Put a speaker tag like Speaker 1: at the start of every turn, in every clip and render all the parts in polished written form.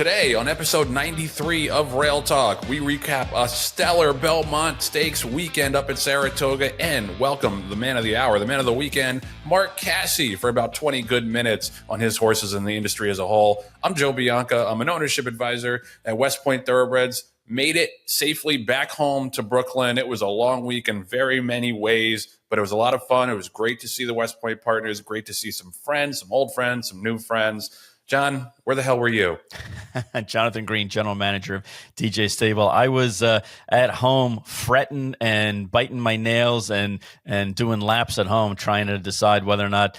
Speaker 1: Today, on episode 93 of Rail Talk, we recap a stellar Belmont Stakes weekend up at Saratoga and welcome the man of the hour, the man of the weekend, Mark Casse, for about 20 good minutes on his horses and the industry as a whole. I'm Joe Bianca. I'm an ownership advisor at West Point Thoroughbreds. Made it safely back home to Brooklyn. It was a long week in very many ways, but it was a lot of fun. It was great to see the West Point partners, great to see some friends, some old friends, some new friends. John, where the hell were you?
Speaker 2: Jonathan Green, general manager of DJ Stable. I was at home fretting and biting my nails and doing laps at home, trying to decide whether or not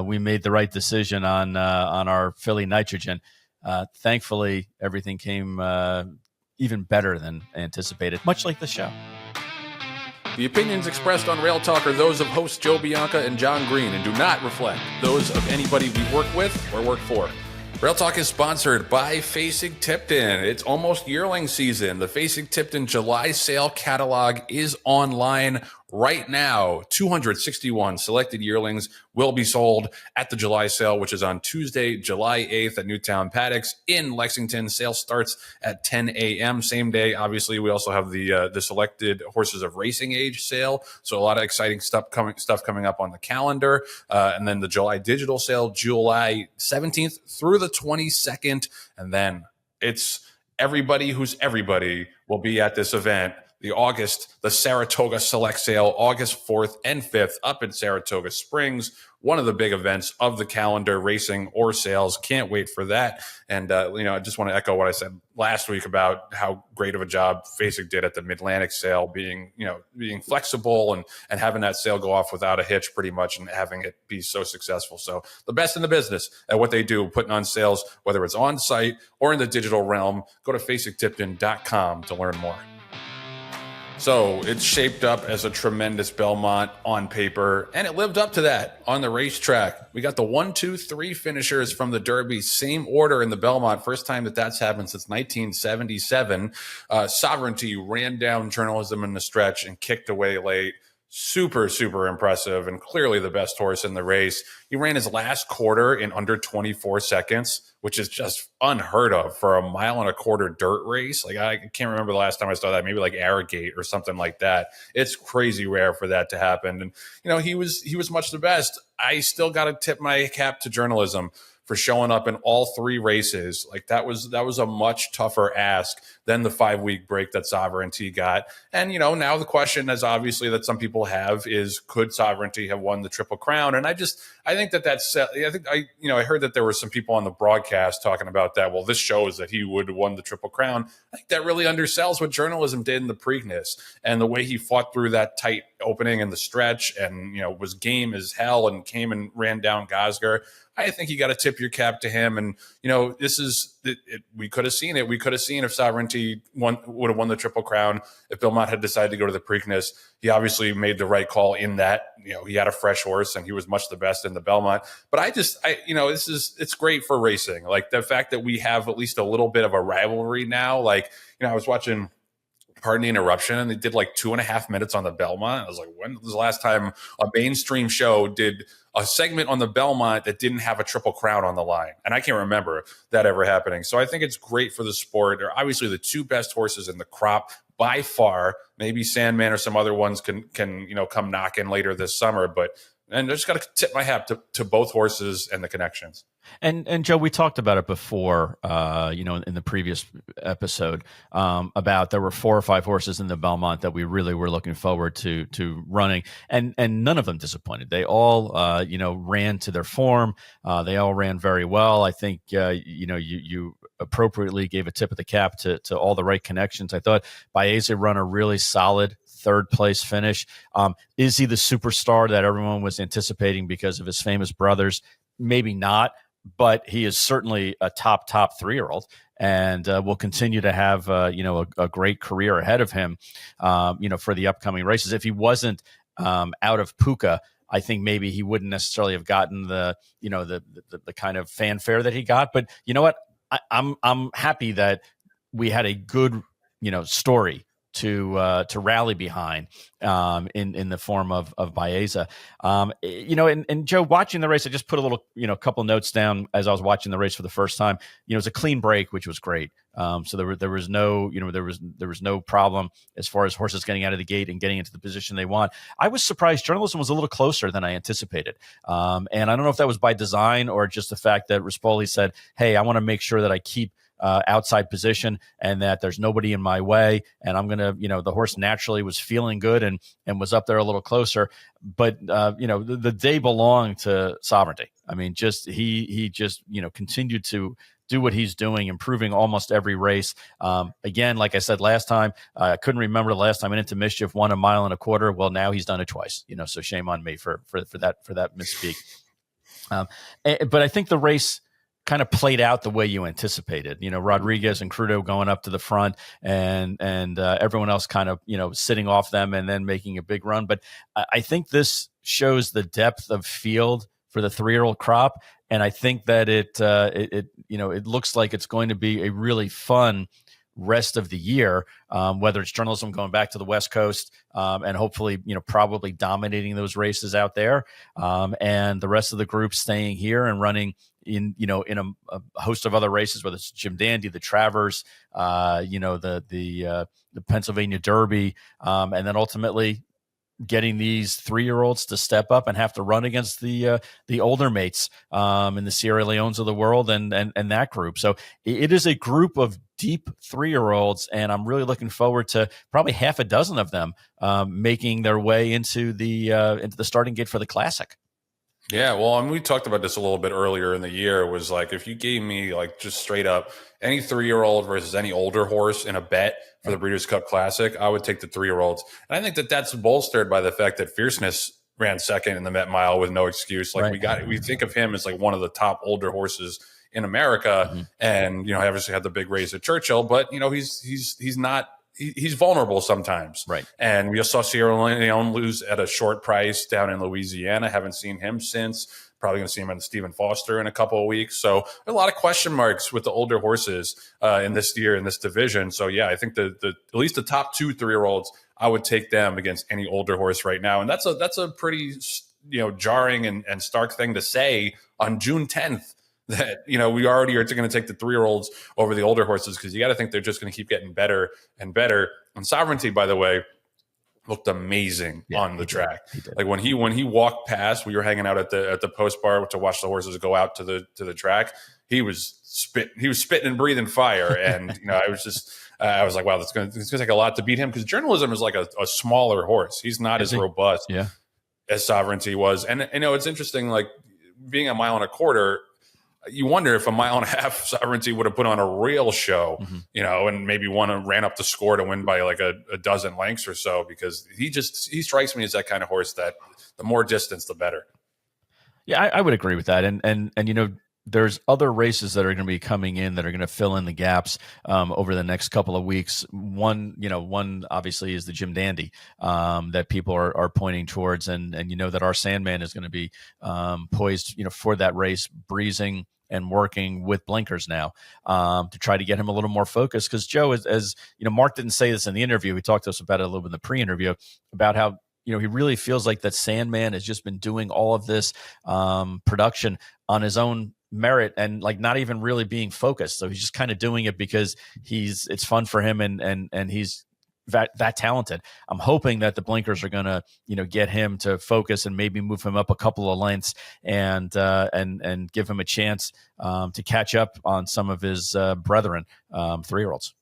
Speaker 2: we made the right decision on our Philly nitrogen. Thankfully, everything came even better than anticipated, much like the show.
Speaker 1: The opinions expressed on Rail Talk are those of hosts Joe Bianca and Jon Green and do not reflect those of anybody we work with or work for. Rail Talk is sponsored by Facing Tipton. It's almost yearling season. The Facing Tipton July sale catalog is online right now. 261 selected yearlings will be sold at the July sale, which is on Tuesday, July 8th at Newtown Paddocks in Lexington. Sale starts at 10 a.m. Same day. Obviously, we also have the selected horses of racing age sale. So a lot of exciting stuff coming up on the calendar. And then the July digital sale, July 17th through the 22nd. And then it's everybody who's everybody will be at this event. The Saratoga Select Sale, August 4th and 5th up in Saratoga Springs, one of the big events of the calendar, racing or sales. Can't wait for that. And, I just want to echo what I said last week about how great of a job Facing did at the Mid-Atlantic sale, being flexible and having that sale go off without a hitch pretty much and having it be so successful. So the best in the business at what they do, putting on sales, whether it's on site or in the digital realm. Go to facingtipton.com to learn more. So it's shaped up as a tremendous Belmont on paper, and it lived up to that on the racetrack. We got the 1, 2, 3 finishers from the Derby, same order in the Belmont. First time that's happened since 1977. Sovereignty ran down Journalism in the stretch and kicked away late. Super, super impressive and clearly the best horse in the race. He ran his last quarter in under 24 seconds, which is just unheard of for a 1.25 mile dirt race. Like, I can't remember the last time I saw that, maybe like Arrogate or something like that. It's crazy rare for that to happen. And, he was much the best. I still got to tip my cap to Journalism for showing up in all 3 races. Like that was a much tougher ask than the 5-week break that Sovereignty got. And, now the question is obviously that some people have is, could Sovereignty have won the Triple Crown? And I think I heard that there were some people on the broadcast talking about that. Well, this shows that he would have won the Triple Crown. I think that really undersells what Journalism did in the Preakness and the way he fought through that tight opening in the stretch and, was game as hell and came and ran down Gosger. I think you got to tip your cap to him. And, this is it. We could have seen it. We could have seen if Sovereignty would have won the Triple Crown, if Belmont had decided to go to the Preakness. He obviously made the right call in that, he had a fresh horse and he was much the best in the Belmont. But it's great for racing. Like the fact that we have at least a little bit of a rivalry now. Like, I was watching Pardon the Interruption, and they did like 2.5 minutes on the Belmont. I was like, when was the last time a mainstream show did a segment on the Belmont that didn't have a Triple Crown on the line? And I can't remember that ever happening. So I think it's great for the sport. They're obviously the 2 best horses in the crop by far. Maybe Sandman or some other ones can come knocking later this summer. And I just got to tip my hat to both horses and the connections.
Speaker 2: And Joe, we talked about it before, in the previous episode, about there were 4 or 5 horses in the Belmont that we really were looking forward to running, and none of them disappointed. They all, ran to their form. They all ran very well. I think, you appropriately gave a tip of the cap to all the right connections. I thought Baeza run a really solid 3rd place finish. Is he the superstar that everyone was anticipating because of his famous brothers? Maybe not, but he is certainly a top 3-year-old and will continue to have, a great career ahead of him, for the upcoming races. If he wasn't out of Puka, I think maybe he wouldn't necessarily have gotten the kind of fanfare that he got. But you know what? I'm happy that we had a good, story to rally behind in the form of Baeza. And Joe, watching the race, I just put a little, couple notes down as I was watching the race for the first time. It was a clean break, which was great. So there was no, there was no problem as far as horses getting out of the gate and getting into the position they want. I was surprised journalism was a little closer than I anticipated. And I don't know if that was by design or just the fact that Rispoli said, hey, I want to make sure that I keep outside position and that there's nobody in my way. And I'm going to, the horse naturally was feeling good and was up there a little closer. But, the day belonged to Sovereignty. I mean, he just continued to do what he's doing, improving almost every race. Again, like I said last time, I couldn't remember the last time Into Mischief won 1.25 miles. Well, now he's done it twice, so shame on me for that misspeak. But I think the race kind of played out the way you anticipated. Rodriguez and Crudo going up to the front and everyone else kind of, sitting off them and then making a big run. But I think this shows the depth of field for the 3-year-old crop. And I think that it looks like it's going to be a really fun rest of the year, whether it's journalism going back to the West Coast and hopefully, probably dominating those races out there, and the rest of the group staying here and running in a host of other races, whether it's Jim Dandy, the Travers, the Pennsylvania Derby, and then ultimately getting these 3-year-olds to step up and have to run against the older mates in the Sierra Leones of the world and that group. So it is a group of deep 3-year-olds, and I'm really looking forward to probably half a dozen of them making their way into the starting gate for the Classic.
Speaker 1: Yeah, well, and we talked about this a little bit earlier in the year. Was like, if you gave me like just straight up any 3-year-old versus any older horse in a bet for the Breeders' Cup Classic, I would take the 3-year-olds. And I think that that's bolstered by the fact that Fierceness ran second in the Met Mile with no excuse. Like we think of him as like one of the top older horses in America, and obviously had the big race at Churchill, but he's not. He's vulnerable sometimes. Right. And we just saw Sierra Leone lose at a short price down in Louisiana. Haven't seen him since. Probably going to see him in Stephen Foster in a couple of weeks. So a lot of question marks with the older horses in this year in this division. So, yeah, I think the at least the top 2 3-year-olds, I would take them against any older horse right now. And that's a pretty, jarring and stark thing to say on June 10th. That we already are going to take the 3-year-olds over the older horses, because you got to think they're just going to keep getting better and better. And Sovereignty, by the way, looked amazing on the track. Like when he walked past, we were hanging out at the post bar to watch the horses go out to the track. He was spitting and breathing fire, and I was like, wow, it's going to take a lot to beat him, because Journalism is like a smaller horse. He's not as robust as Sovereignty was, and it's interesting, like being 1.25 miles. You wonder if 1.5 miles Sovereignty would have put on a real show, and maybe ran up the score to win by like a dozen lengths or so, because he strikes me as that kind of horse that the more distance, the better.
Speaker 2: Yeah, I would agree with that. And there's other races that are going to be coming in that are going to fill in the gaps over the next couple of weeks. One obviously is the Jim Dandy that people are pointing towards, and that our Sandman is going to be poised, for that race, breezing and working with blinkers now to try to get him a little more focused. Because Joe, as Mark didn't say this in the interview. He talked to us about it a little bit in the pre-interview about how he really feels like that Sandman has just been doing all of this production on his own merit and like not even really being focused. So he's just kind of doing it because it's fun for him and he's that talented. I'm hoping that the blinkers are going to, get him to focus and maybe move him up a couple of lengths and give him a chance to catch up on some of his brethren, 3-year-olds.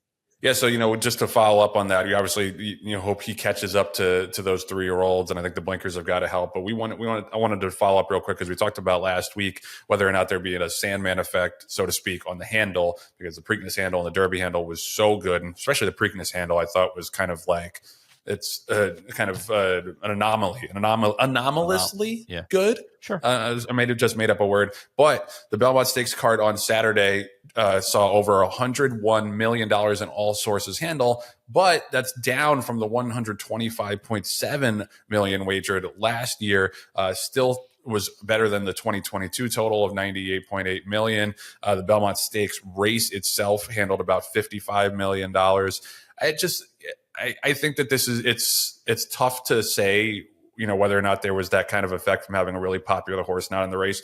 Speaker 1: Yeah, so just to follow up on that, you obviously hope he catches up to those 3-year-olds, and I think the blinkers have got to help. But I wanted to follow up real quick, because we talked about last week whether or not there being a Sandman effect, so to speak, on the handle, because the Preakness handle and the Derby handle was so good, and especially the Preakness handle I thought was kind of like it's kind of an anomaly, anomalously good. Sure, I may have just made up a word, but the Belmont Stakes card on Saturday saw over $101 million in all sources handle, but that's down from the $125.7 million wagered last year. Still was better than the 2022 total of 98.8 million. The Belmont Stakes race itself handled about $55 million. I think that it's tough to say, whether or not there was that kind of effect from having a really popular horse not in the race,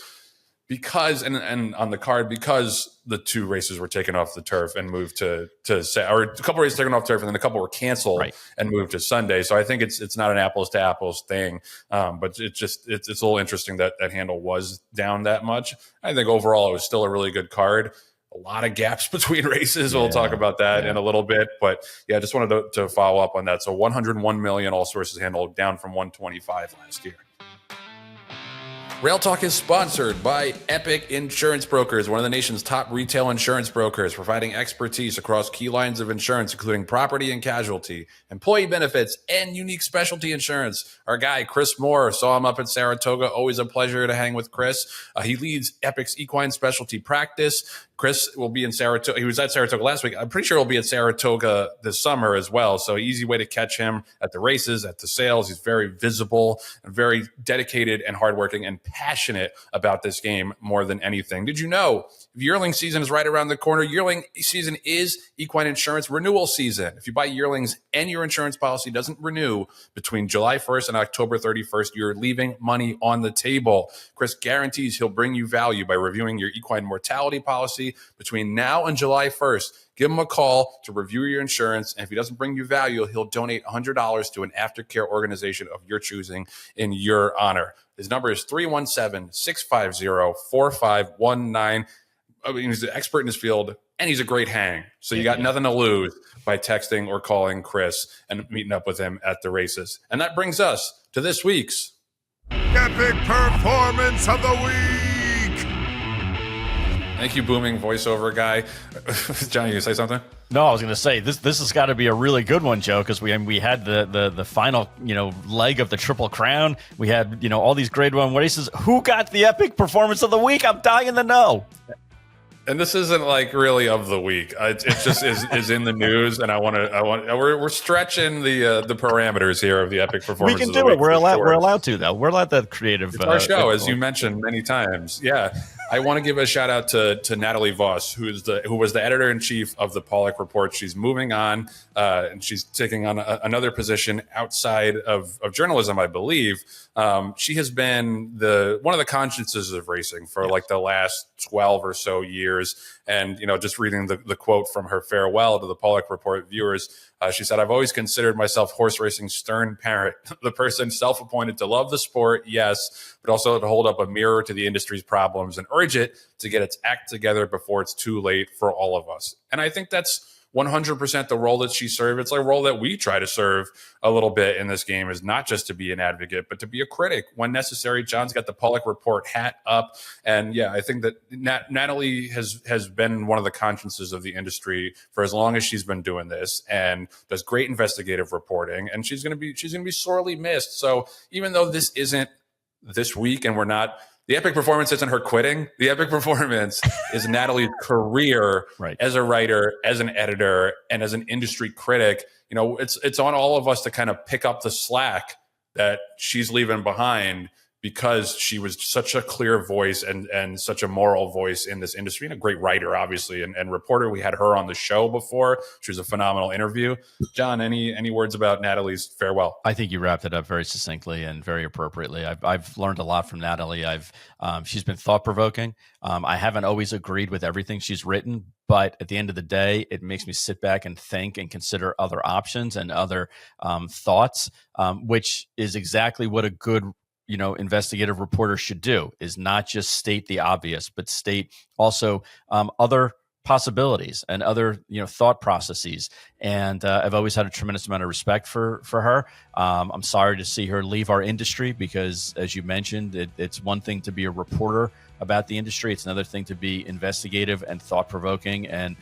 Speaker 1: because and on the card, because the two races were taken off the turf and moved to or a couple races taken off turf and then a couple were canceled and moved to Sunday. So I think it's not an apples to apples thing, but it's a little interesting that handle was down that much. I think overall it was still a really good card. A lot of gaps between races. We'll talk about that in a little bit, but I just wanted to follow up on that. So 101 million all sources handled, down from 125 last year. Rail Talk is sponsored by Epic Insurance Brokers, one of the nation's top retail insurance brokers, providing expertise across key lines of insurance, including property and casualty, employee benefits, and unique specialty insurance. Our guy, Chris Moore, saw him up at Saratoga. Always a pleasure to hang with Chris. He leads Epic's equine specialty practice. Chris will be in Saratoga. He was at Saratoga last week. I'm pretty sure he'll be at Saratoga this summer as well. So easy way to catch him at the races, at the sales. He's very visible and very dedicated and hardworking and passionate about this game more than anything. Did you know yearling season is right around the corner? Yearling season is equine insurance renewal season. If you buy yearlings and your insurance policy doesn't renew between July 1st and October 31st, you're leaving money on the table. Chris guarantees he'll bring you value by reviewing your equine mortality policy between now and July 1st. Give him a call to review your insurance, and if he doesn't bring you value, he'll donate $100 to an aftercare organization of your choosing in your honor. His number is 317-650-4519. I mean, he's an expert in his field, and he's a great hang. So you got nothing to lose by texting or calling Chris and meeting up with him at the races. And that brings us to this week's
Speaker 3: Epic Performance of the Week.
Speaker 1: Thank you, booming voiceover guy. Johnny, you say something?
Speaker 2: No, I was going to say this has got to be a really good one, Joe, because we had the final leg of the Triple Crown. We had all these Grade 1 races. Who got the Epic Performance of the Week? I'm dying to know.
Speaker 1: And this isn't like really of the week. It just is in the news, and we're stretching the parameters here of the Epic Performance.
Speaker 2: We can do it. We're allowed to, though. We're allowed that creative.
Speaker 1: It's our show, as you mentioned many times. Yeah, I want to give a shout out to Natalie Voss, who was the editor in chief of the Pollock Report. She's moving on, and she's taking on another position outside of journalism, I believe. She has been one of the consciences of racing for like the last 12 or so years. And, just reading the quote from her farewell to the Pollock Report viewers, she said, "I've always considered myself horse racing's stern parent, the person self-appointed to love the sport, yes, but also to hold up a mirror to the industry's problems and urge it to get its act together before it's too late for all of us." And I think that's 100% the role that she served. It's a role that we try to serve a little bit in this game, is not just to be an advocate, but to be a critic when necessary. John's got the Pollock Report hat up. And yeah, I think that Natalie has been one of the consciences of the industry for as long as she's been doing this, and does great investigative reporting. And she's going to be sorely missed. So even though this isn't this week, and the Epic Performance isn't her quitting. The Epic Performance is Natalie's career as a writer, as an editor, and as an industry critic. It's on all of us to kind of pick up the slack that she's leaving behind, because she was such a clear voice and such a moral voice in this industry, and a great writer, obviously, and reporter. We had her on the show before. She was a phenomenal interview. John, any words about Natalie's farewell?
Speaker 2: I think you wrapped it up very succinctly and very appropriately. I've learned a lot from Natalie. She's been thought-provoking. I haven't always agreed with everything she's written, but at the end of the day, it makes me sit back and think and consider other options and other thoughts, which is exactly what a good investigative reporter should do, is not just state the obvious, but state also other possibilities and other thought processes. And I've always had a tremendous amount of respect for her. I'm sorry to see her leave our industry, because, as you mentioned, it's one thing to be a reporter about the industry. It's another thing to be investigative and thought-provoking. And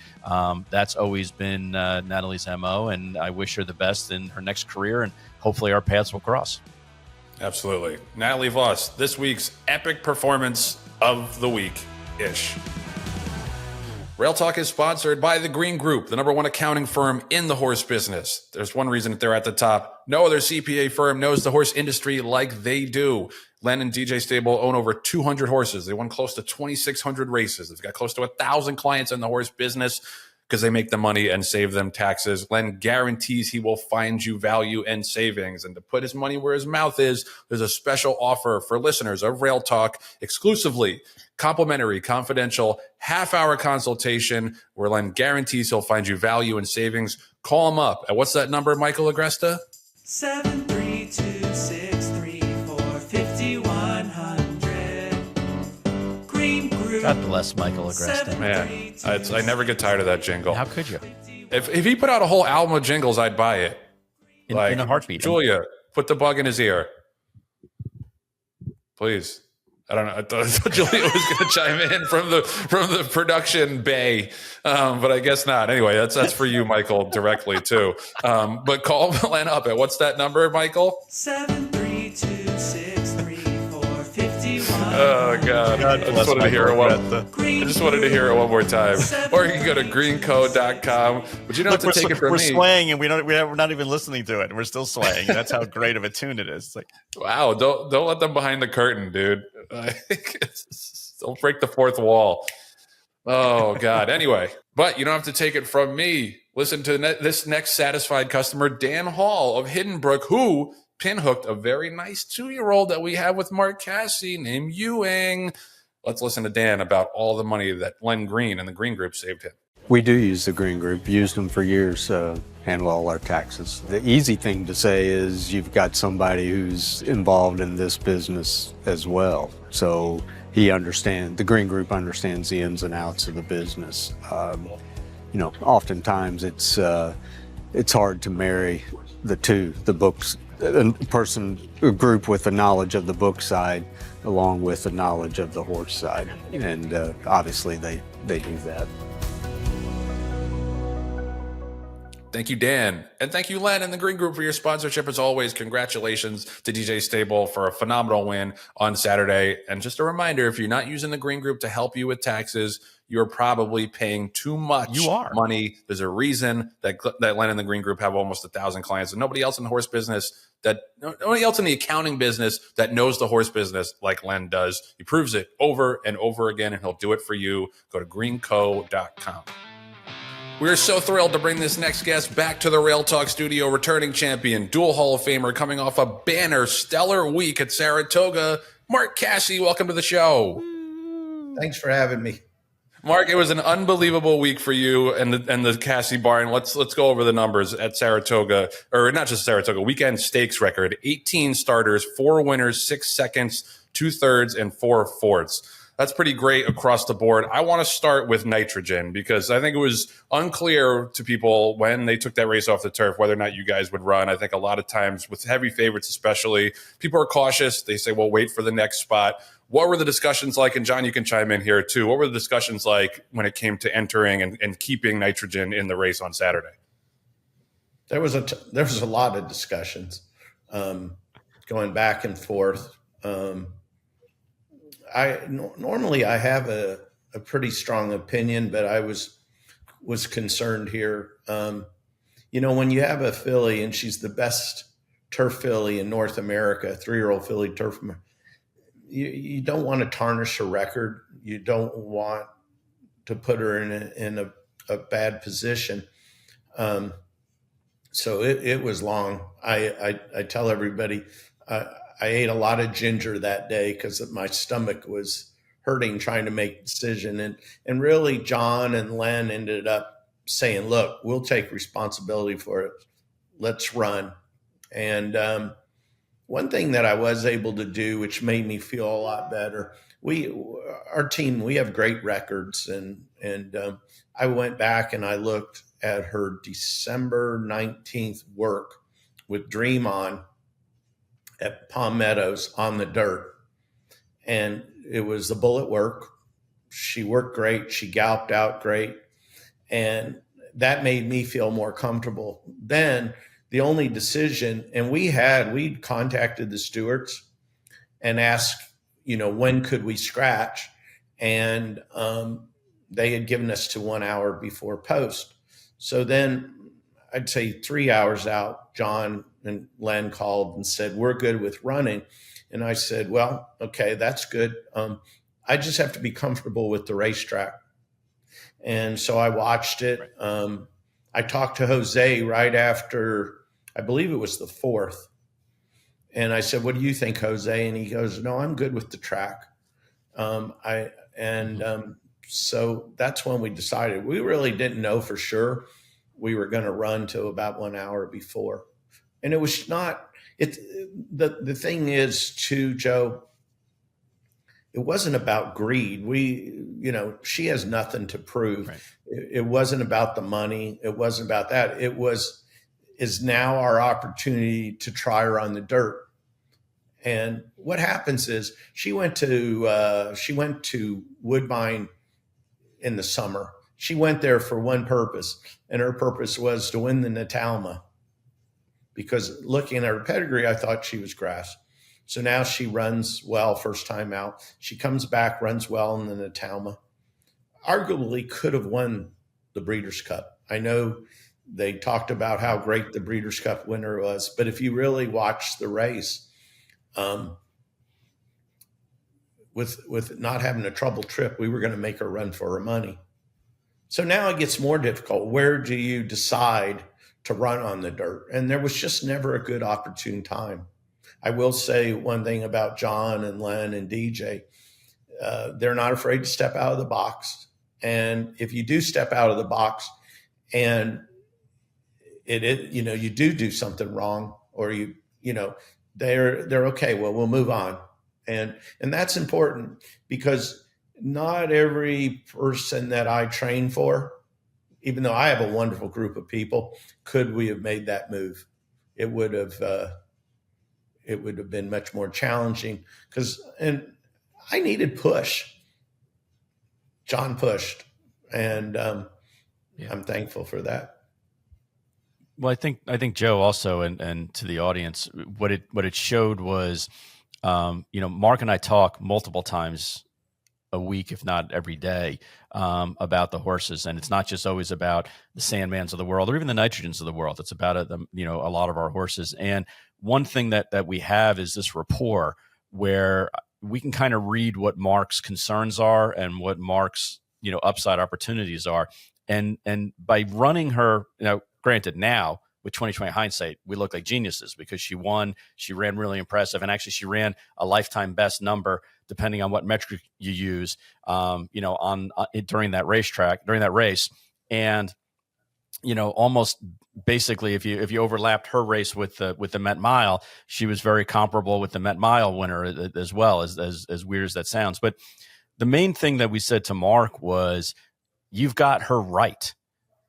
Speaker 2: that's always been Natalie's MO. And I wish her the best in her next career, and hopefully our paths will cross.
Speaker 1: Absolutely. Natalie Voss, this week's Epic Performance of the Week-ish. Rail Talk is sponsored by The Green Group, the #1 accounting firm in the horse business. There's one reason that they're at the top. No other CPA firm knows the horse industry like they do. Len and DJ Stable own over 200 horses. They won close to 2,600 races. They've got close to 1,000 clients in the horse business because they make the money and save them taxes. Len guarantees he will find you value and savings. And to put his money where his mouth is, there's a special offer for listeners of Rail Talk, exclusively complimentary, confidential, half-hour consultation where Len guarantees he'll find you value and savings. Call him up. And what's that number, Michael Agresta?
Speaker 4: 732-634-5100. Green Group.
Speaker 2: God bless Michael Agresta.
Speaker 1: Man, I never get tired of that jingle.
Speaker 2: How could you?
Speaker 1: If he put out a whole album of jingles, I'd buy it.
Speaker 2: In a heartbeat.
Speaker 1: Julia, put the bug in his ear. Please. I don't know. I thought Julia was going to chime in from the production bay, but I guess not. Anyway, that's for you, Michael, directly too. But call Len up at what's that number, Michael?
Speaker 4: 732-634-5100.
Speaker 1: Oh God! I just wanted to hear it one more time. Or you can go to greenco.com. But you don't have to take it from me.
Speaker 2: We're swaying, and we're not even listening to it. We're still swaying. That's how great of a tune it is. It's like,
Speaker 1: wow! Don't let them behind the curtain, dude. Don't break the fourth wall. Oh God. Anyway, but you don't have to take it from me. Listen to this next satisfied customer, Dan Hall of Hiddenbrook, who pinhooked a very nice 2-year-old that we have with Mark Casse named Ewing. Let's listen to Dan about all the money that Len Green and the Green Group saved him.
Speaker 5: We do use the Green Group, used them for years, handle all our taxes. The easy thing to say is you've got somebody who's involved in this business as well. So the Green Group understands the ins and outs of the business. Oftentimes it's hard to marry the two, the books, a group with the knowledge of the book side along with the knowledge of the horse side. And obviously they do that.
Speaker 1: Thank you, Dan. And thank you, Len and the Green Group, for your sponsorship. As always, congratulations to DJ Stable for a phenomenal win on Saturday. And just a reminder, if you're not using the Green Group to help you with taxes, you're probably paying too much money. There's a reason that Len and the Green Group have almost 1,000 clients, and nobody else in the horse business nobody else in the accounting business that knows the horse business like Len does. He proves it over and over again, and he'll do it for you. Go to greenco.com. We're so thrilled to bring this next guest back to the Rail Talk studio, returning champion, dual Hall of Famer, coming off a banner stellar week at Saratoga. Mark Casse, welcome to the show.
Speaker 6: Thanks for having me.
Speaker 1: Mark, it was an unbelievable week for you and the Casse barn. Let's go over the numbers at Saratoga, or not just Saratoga, weekend stakes record, 18 starters, 4 winners, 6 seconds, 2/3, and 4 fourths. That's pretty great across the board. I want to start with nitrogen because I think it was unclear to people when they took that race off the turf whether or not you guys would run. I think a lot of times with heavy favorites especially, people are cautious. They say, well, wait for the next spot. What were the discussions like? And John, you can chime in here too. What were the discussions like when it came to entering and keeping nitrogen in the race on Saturday?
Speaker 6: There was a lot of discussions going back and forth. Normally I have a pretty strong opinion, but I was concerned here. When you have a filly and she's the best turf filly in North America, 3-year-old filly turf, you don't want to tarnish her record. You don't want to put her in a bad position. So it was long. I tell everybody, I ate a lot of ginger that day because my stomach was hurting trying to make a decision. And really, John and Len ended up saying, look, we'll take responsibility for it. Let's run. And one thing that I was able to do, which made me feel a lot better, our team, we have great records. And I went back and I looked at her December 19th work with Dream On at Palm Meadows on the dirt. And it was the bullet work. She worked great. She galloped out great. And that made me feel more comfortable. Then the only decision, and we'd contacted the stewards and asked, when could we scratch? And they had given us to 1 hour before post. So then I'd say 3 hours out, John and Len called and said, we're good with running. And I said, well, okay, that's good. I just have to be comfortable with the racetrack. And so I watched it. I talked to Jose right after, I believe it was the fourth. And I said, what do you think, Jose? And he goes, no, I'm good with the track. So that's when we decided. We really didn't know for sure we were going to run to about 1 hour before. And it was not, the thing is too, Joe, it wasn't about greed. She has nothing to prove.
Speaker 2: Right.
Speaker 6: It wasn't about the money. It wasn't about that. Is now our opportunity to try her on the dirt. And what happens is she went to Woodbine in the summer. She went there for one purpose, and her purpose was to win the Natalma. Because looking at her pedigree, I thought she was grass. So now she runs well first time out. She comes back, runs well in the Natalma. Arguably could have won the Breeders' Cup. I know they talked about how great the Breeders' Cup winner was, but if you really watch the race, with not having a troubled trip, we were going to make her run for her money. So now it gets more difficult. Where do you decide to run on the dirt? And there was just never a good opportune time. I will say one thing about John and Len and DJ. They're not afraid to step out of the box. And if you do step out of the box and you do something wrong, or they're okay. Well, we'll move on. And that's important, because not every person that I train for, even though I have a wonderful group of people, could we have made that move. It would have been much more challenging, and I needed push. John pushed, and I'm thankful for that.
Speaker 2: Well, I think Joe also, and to the audience, what it showed was, Mark and I talk multiple times a week, if not every day, about the horses, and it's not just always about the Sandmans of the world or even the Nitrogens of the world. It's about a lot of our horses. And one thing that we have is this rapport where we can kind of read what Mark's concerns are and what Mark's upside opportunities are, and by running her, granted, now with 2020 hindsight, we look like geniuses because she won. She ran really impressive, and actually, she ran a lifetime best number, depending on what metric you use. During that race, and almost basically, if you overlapped her race with the Met Mile, she was very comparable with the Met Mile winner as well, as weird as that sounds. But the main thing that we said to Mark was, "You've got her right."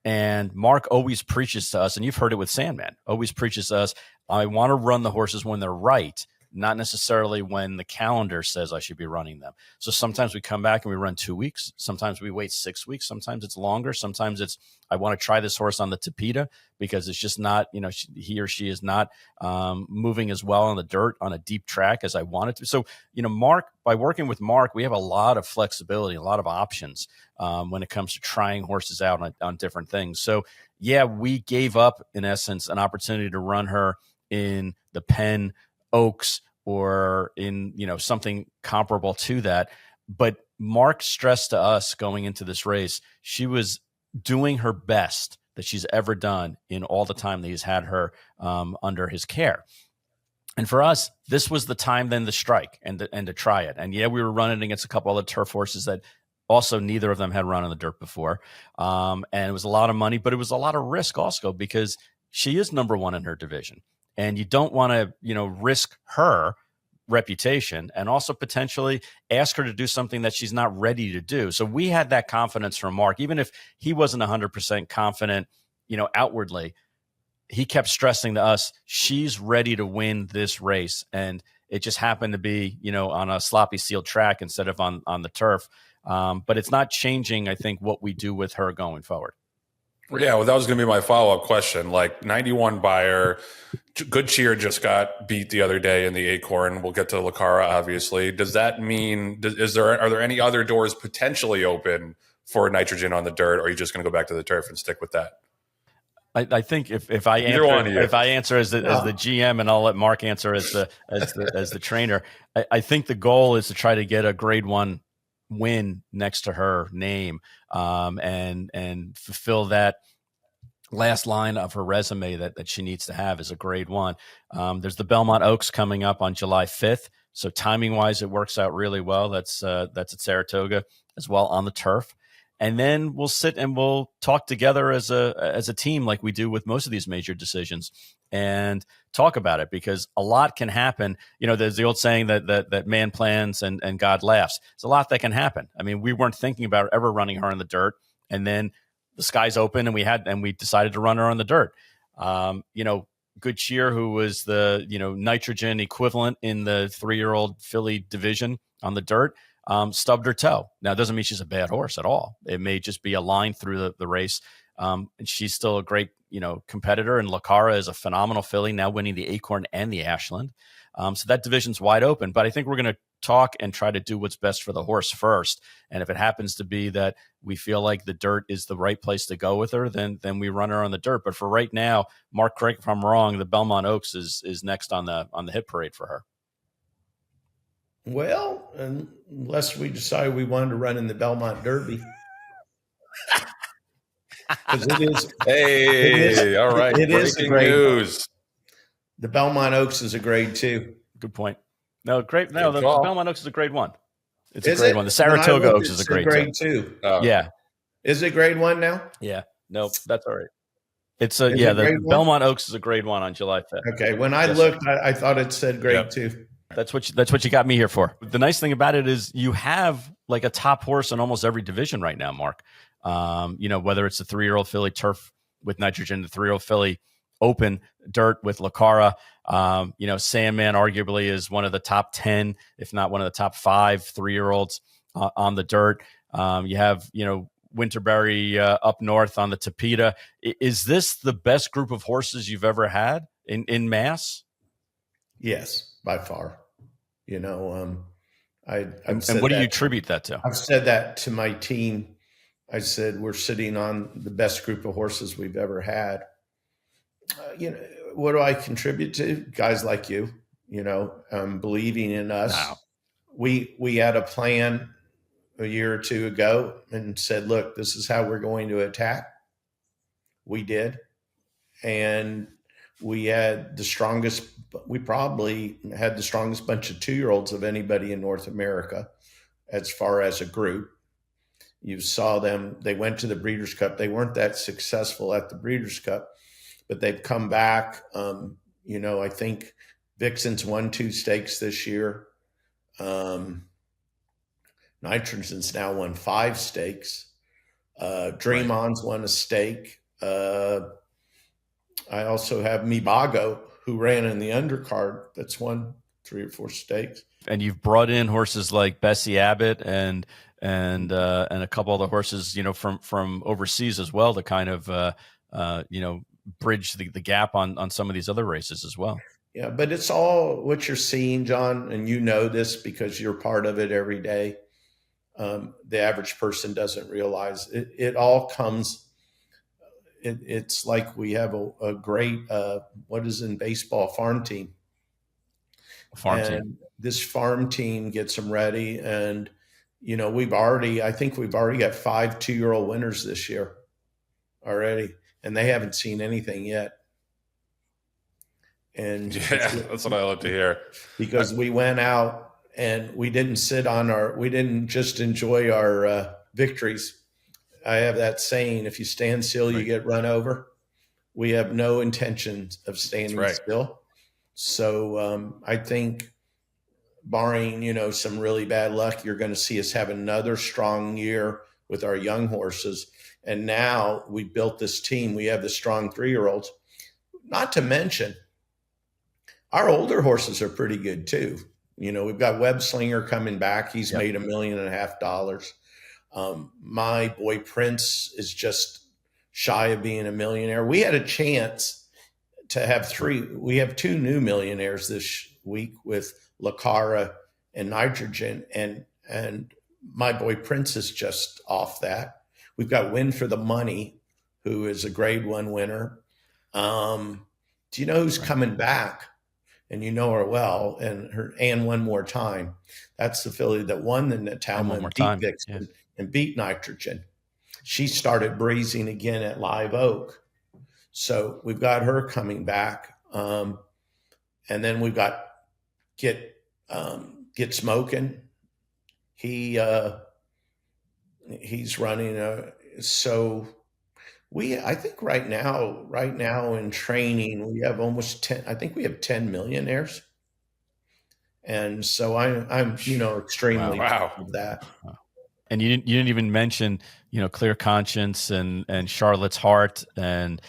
Speaker 2: And Mark always preaches to us, and you've heard it with Sandman, always preaches to us, I want to run the horses when they're right, not necessarily when the calendar says I should be running them. So sometimes we come back and we run 2 weeks. Sometimes we wait 6 weeks. Sometimes it's longer. Sometimes it's, I want to try this horse on the Tapeta because it's just not, he or she is not moving as well on the dirt on a deep track as I want it to. So, Mark, by working with Mark, we have a lot of flexibility, a lot of options when it comes to trying horses out on different things. So, yeah, we gave up, in essence, an opportunity to run her in the Penn Oaks or in, something comparable to that. But Mark stressed to us going into this race, she was doing her best that she's ever done in all the time that he's had her under his care. And for us, this was the time then to strike and to try it. And yeah, we were running against a couple other turf horses that also neither of them had run on the dirt before. And it was a lot of money, but it was a lot of risk also because she is number one in her division. And you don't want to, risk her reputation and also potentially ask her to do something that she's not ready to do. So we had that confidence from Mark, even if he wasn't 100% confident, outwardly. He kept stressing to us, she's ready to win this race. And it just happened to be, on a sloppy sealed track instead of on the turf. But it's not changing, I think, what we do with her going forward.
Speaker 1: Yeah, well, that was going to be my follow-up question. Like 91 buyer, Good Cheer just got beat the other day in the Acorn. We'll get to Lucara, obviously. Does that mean, are there any other doors potentially open for Nitrogen on the dirt, or are you just going to go back to the turf and stick with that?
Speaker 2: I think if I
Speaker 1: Either one of you.
Speaker 2: answer, if I answer as the GM, and I'll let Mark answer as the trainer, I think the goal is to try to get a grade 1 win next to her name, and fulfill that last line of her resume that she needs to have is a grade 1. There's the Belmont Oaks coming up on July 5th. So timing wise, it works out really well. That's at Saratoga as well on the turf. And then we'll sit and we'll talk together as a team, like we do with most of these major decisions, and talk about it, because a lot can happen. You know, there's the old saying that man plans and God laughs. There's a lot that can happen. I mean, we weren't thinking about ever running her in the dirt, and then the skies open and we decided to run her on the dirt. You know, Good Cheer, who was the nitrogen equivalent in the 3-year-old filly division on the dirt, stubbed her toe. Now, it doesn't mean she's a bad horse at all. It may just be a line through the race. And she's still a great, competitor. And Lacara is a phenomenal filly, now winning the Acorn and the Ashland. So that division's wide open. But I think we're going to talk and try to do what's best for the horse first. And if it happens to be that we feel like the dirt is the right place to go with her, then we run her on the dirt. But for right now, Mark, correct if I'm wrong, the Belmont Oaks is next on the hit parade for her.
Speaker 6: Well, unless we decide we wanted to run in the Belmont Derby. Because it is.
Speaker 1: Hey, all right. Breaking news.
Speaker 6: The Belmont Oaks is a grade 2.
Speaker 2: Good point. No, great. No, the Belmont Oaks is a grade 1. It's a grade 1. The
Speaker 6: Saratoga
Speaker 2: Oaks is a grade
Speaker 6: 2.
Speaker 1: Oh.
Speaker 2: Yeah.
Speaker 6: Is it grade 1 now?
Speaker 2: Yeah. No, that's all right. It's the Belmont Oaks is a grade 1 on July 5th.
Speaker 6: Okay. When I looked, I thought it said grade 2.
Speaker 2: That's what you got me here for. The nice thing about it is you have like a top horse in almost every division right now, Mark. Whether it's the 3-year-old filly turf with nitrogen, the 3-year-old filly open dirt with Lacara. Sandman arguably is one of the top 10, if not one of the top 5 3-year-olds on the dirt. You have, Winterberry up north on the Tapeta. Is this the best group of horses you've ever had in Mass?
Speaker 6: Yes, by far.
Speaker 2: And what do you attribute that to?
Speaker 6: I've said that to my team. I said, we're sitting on the best group of horses we've ever had. What do I contribute to? Guys like you, believing in us.
Speaker 2: Wow.
Speaker 6: We had a plan a year or two ago and said, look, this is how we're going to attack. We did. And we probably had the strongest bunch of 2-year-olds of anybody in North America as far as a group. You saw them. They went to the Breeders' Cup. They weren't that successful at the Breeders' Cup, but they've come back. I think Vixen's won 2 stakes this year. Nitrogen's now won 5 stakes. Dream On's won a stake. I also have Mibago, who ran in the undercard, that's won 3 or 4 stakes.
Speaker 2: And you've brought in horses like Bessie Abbott and a couple other horses, from overseas as well to kind of bridge the gap on some of these other races as well.
Speaker 6: Yeah, but it's all what you're seeing, John, and you know this because you're part of it every day. The average person doesn't realize it all comes. It's like we have a great, what is in baseball, farm team. Team. This farm team gets them ready. And, I think we've already got 5 2-year-old winners this year already, and they haven't seen anything yet. And
Speaker 1: yeah, that's what I love to hear.
Speaker 6: Because we went out and we didn't we didn't just enjoy our victories. I have that saying, if you stand still, you get run over. We have no intention of standing still. So I think barring, some really bad luck, you're going to see us have another strong year with our young horses. And now we built this team. We have the strong 3-year-olds, not to mention our older horses are pretty good too. We've got Web Slinger coming back. He's made $1.5 million. My boy Prince is just shy of being a millionaire. We had a chance to have 3. We have 2 new millionaires this week with Lacara and Nitrogen, and my boy Prince is just off that. We've got Win for the Money, who is a grade 1 winner. Do you know who's coming back? And you know her well, and one more time. That's the filly that won the
Speaker 2: And one
Speaker 6: Natalma
Speaker 2: more
Speaker 6: and beat
Speaker 2: time.
Speaker 6: Vixen
Speaker 2: Yeah.
Speaker 6: and beat Nitrogen. She started breezing again at Live Oak. So we've got her coming back. And then we've got Get Smoking. He's running I think right now in training, we have almost 10, I think we have 10 millionaires. And so I'm extremely
Speaker 1: Wow.
Speaker 6: proud of that.
Speaker 2: And you didn't even mention, Clear Conscience and Charlotte's Heart and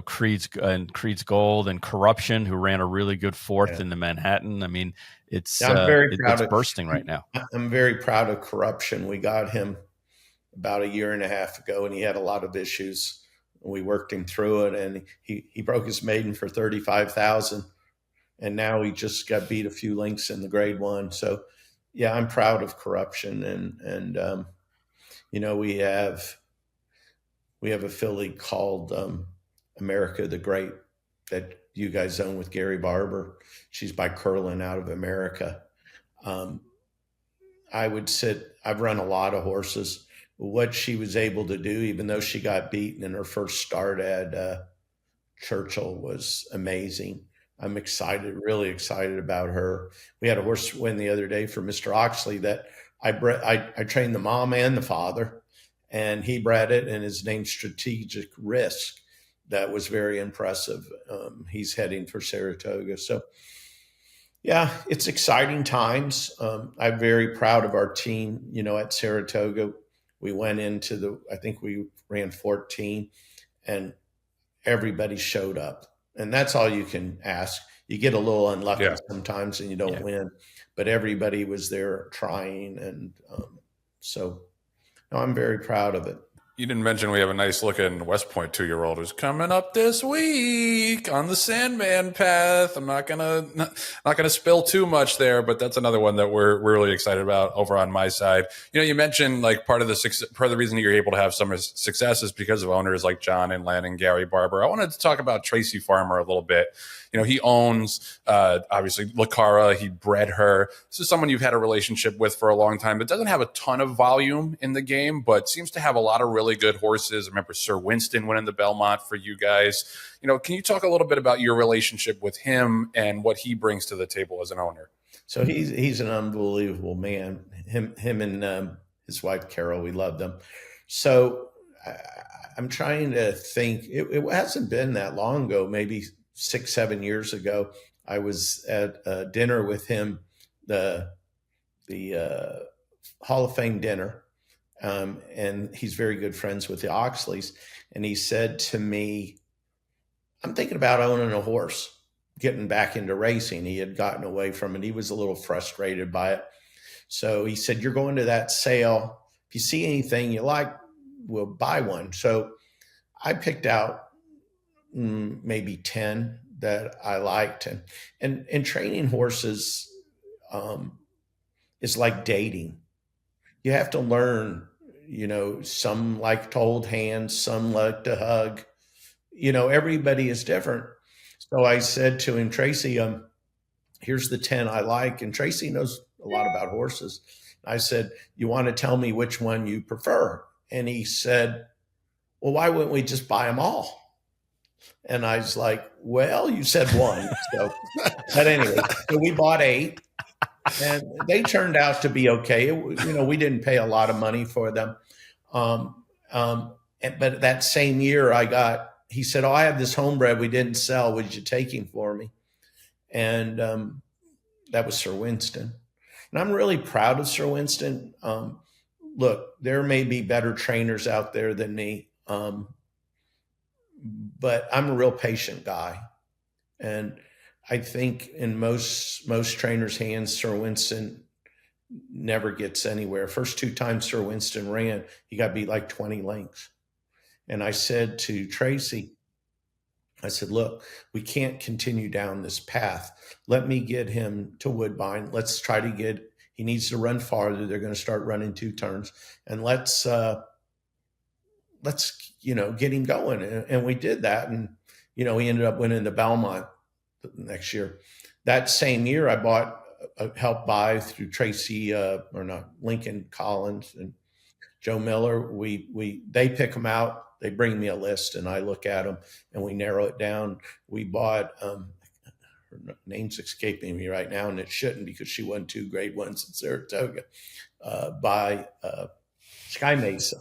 Speaker 2: Creed's Gold and Corruption, who ran a really good fourth in the Manhattan. I mean, it's
Speaker 6: I'm very proud
Speaker 2: it's
Speaker 6: of
Speaker 2: bursting right now.
Speaker 6: I'm very proud of Corruption. We got him about a year and a half ago, and he had a lot of issues. We worked him through it, and he broke his maiden for 35,000, and now he just got beat a few lengths in the Grade 1. So, yeah, I'm proud of Corruption, and we have a filly called America the Great that you guys own with Gary Barber. She's by Curlin out of America. I've run a lot of horses. What she was able to do, even though she got beaten in her first start at Churchill, was amazing. I'm really excited about her. We had a horse win the other day for Mr. Oxley that I trained the mom and the father, and he bred it, and his name's Strategic Risk. That was very impressive. He's heading for Saratoga. So, yeah, it's exciting times. I'm very proud of our team, at Saratoga. We went I think we ran 14, and everybody showed up. And that's all you can ask. You get a little unlucky sometimes and you don't win, but everybody was there trying. And so I'm very proud of it.
Speaker 1: You didn't mention we have a nice looking West Point 2-year-old who's coming up this week on the Sandman path. I'm not gonna spill too much there, but that's another one that we're really excited about over on my side. You mentioned like part of the reason you're able to have some success is because of owners like John and Len and Gary Barber. I wanted to talk about Tracy Farmer a little bit. He owns obviously Lacara. He bred her. This is someone you've had a relationship with for a long time, but doesn't have a ton of volume in the game, but seems to have a lot of really good horses. I remember Sir Winston winning the Belmont for you guys. Can you talk a little bit about your relationship with him and what he brings to the table as an owner?
Speaker 6: So he's an unbelievable man. Him and his wife Carol, we love them. So I'm trying to think. It hasn't been that long ago, maybe 6-7 years ago. I was at a dinner with him, the Hall of Fame dinner. And he's very good friends with the Oxleys. And he said to me, I'm thinking about owning a horse, getting back into racing. He had gotten away from it. He was a little frustrated by it. So he said, you're going to that sale. If you see anything you like, we'll buy one. So I picked out maybe 10 that I liked. And training horses is like dating. You have to learn, some like to hold hands, some like to hug. Everybody is different. So I said to him, Tracy, here's the 10 I like. And Tracy knows a lot about horses. I said, you want to tell me which one you prefer? And he said, well, why wouldn't we just buy them all? And I was like, well, you said one. So, but anyway, so we bought 8. And they turned out to be okay. We didn't pay a lot of money for them. But that same year he said, oh, I have this homebred we didn't sell. Would you take him for me? And that was Sir Winston. And I'm really proud of Sir Winston. Look, there may be better trainers out there than me. But I'm a real patient guy. And I think in most trainers' hands, Sir Winston never gets anywhere. First 2 times Sir Winston ran, he got beat like 20 lengths. And I said to Tracy, look, we can't continue down this path. Let me get him to Woodbine. Let's try to he needs to run farther. They're going to start running 2 turns. And let's get him going. And we did that. And he ended up winning the Belmont the next year. That same year, I helped buy through Lincoln Collins and Joe Miller. They pick them out. They bring me a list and I look at them and we narrow it down. We bought, her name's escaping me right now, and it shouldn't because she won 2 grade ones in Saratoga by Sky Mesa.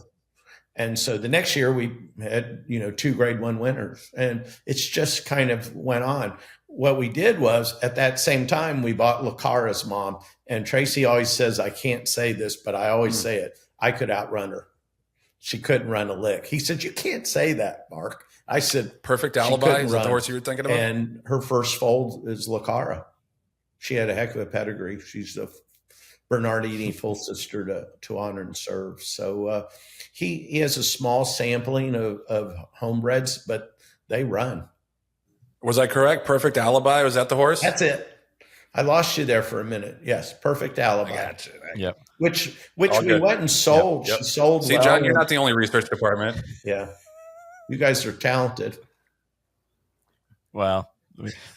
Speaker 6: And so the next year we had, 2 grade 1 winners, and it's just kind of went on. What we did was at that same time, we bought Lucara's mom, and Tracy always says, I can't say this, but I always say it. I could outrun her. She couldn't run a lick. He said, you can't say that, Mark. I said,
Speaker 1: Perfect Alibi. Is that the horse you were thinking about?
Speaker 6: And her first foal is Lucara. She had a heck of a pedigree. She's the Bernardini full sister to Honor and Serve. So he has a small sampling of homebreds, but they run.
Speaker 1: Was I correct? Perfect Alibi. Was that the horse?
Speaker 6: That's it. I lost you there for a minute. Yes, Perfect Alibi.
Speaker 1: I got you.
Speaker 2: Yep.
Speaker 6: Which we went and sold.
Speaker 1: Yep.
Speaker 6: She sold.
Speaker 1: See, John, you're not the only research department.
Speaker 6: Yeah, you guys are talented.
Speaker 2: Well,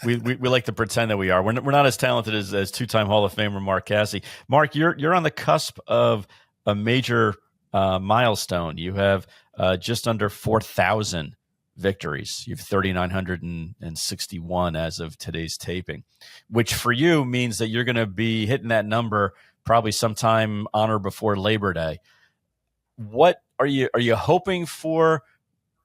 Speaker 2: we like to pretend that we are. We're not as talented as 2-time Hall of Famer Mark Casse. Mark, you're on the cusp of a major milestone. You have just under 4,000 victories. You have 3,961 as of today's taping, which for you means that you're going to be hitting that number probably sometime on or before Labor Day. What are you hoping for?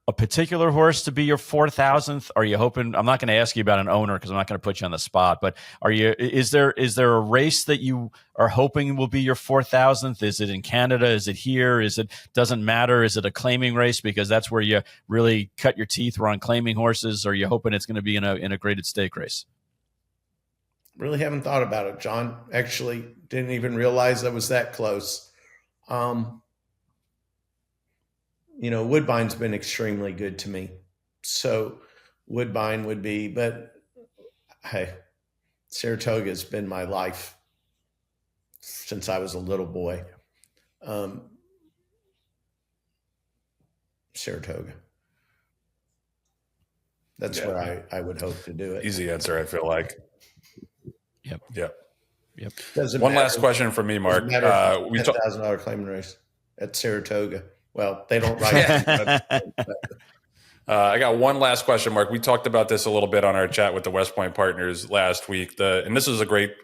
Speaker 2: A particular horse to be your 4,000th? Are you hoping? I'm not going to ask you about an owner because I'm not going to put you on the spot. But is there a race that you are hoping will be your 4,000th? Is it in Canada? Is it here? Doesn't matter? Is it a claiming race because that's where you really cut your teeth? We're on claiming horses. Or are you hoping it's going to be in a graded stake race?
Speaker 6: Really haven't thought about it, John. Actually, didn't even realize I was that close. Woodbine's been extremely good to me. So Woodbine would be, but hey, Saratoga has been my life since I was a little boy. Saratoga. That's where I would hope to do it.
Speaker 1: Easy answer, I feel like. Yep.
Speaker 6: Doesn't
Speaker 1: One
Speaker 6: matter.
Speaker 1: last question from me, Mark.
Speaker 6: We $10,000 claiming race at Saratoga. Well, they don't write it.
Speaker 1: I got one last question, Mark. We talked about this a little bit on our chat with the West Point partners last week. And this is a great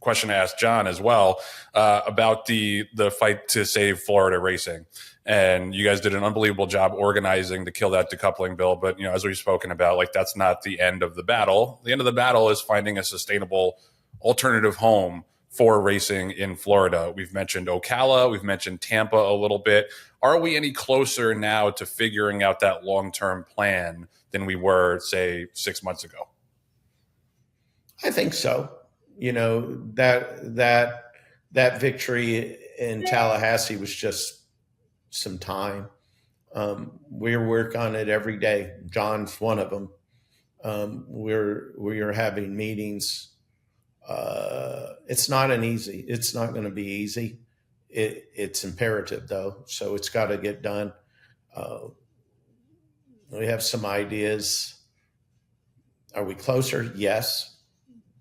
Speaker 1: question to ask John as well about the fight to save Florida racing. And you guys did an unbelievable job organizing to kill that decoupling bill. But as we've spoken about, that's not the end of the battle. The end of the battle is finding a sustainable alternative home for racing in Florida. We've mentioned Ocala, we've mentioned Tampa a little bit. Are we any closer now to figuring out that long-term plan than we were, say, 6 months ago?
Speaker 6: I think so. That victory in Tallahassee was just some time. We work on it every day. John's one of them. We're having meetings. It's not going to be easy. It's imperative though. So it's got to get done. We have some ideas. Are we closer? Yes,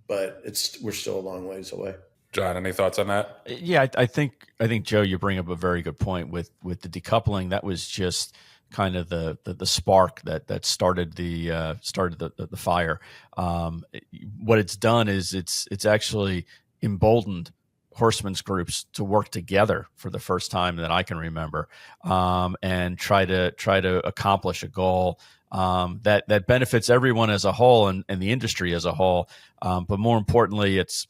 Speaker 6: but we're still a long ways away.
Speaker 1: John, any thoughts on that?
Speaker 2: Yeah, I think Joe, you bring up a very good point with the decoupling. That was just kind of the spark that started the fire. What it's done is it's actually emboldened horsemen's groups to work together for the first time that I can remember, and try to accomplish a goal that benefits everyone as a whole and the industry as a whole. But more importantly, it's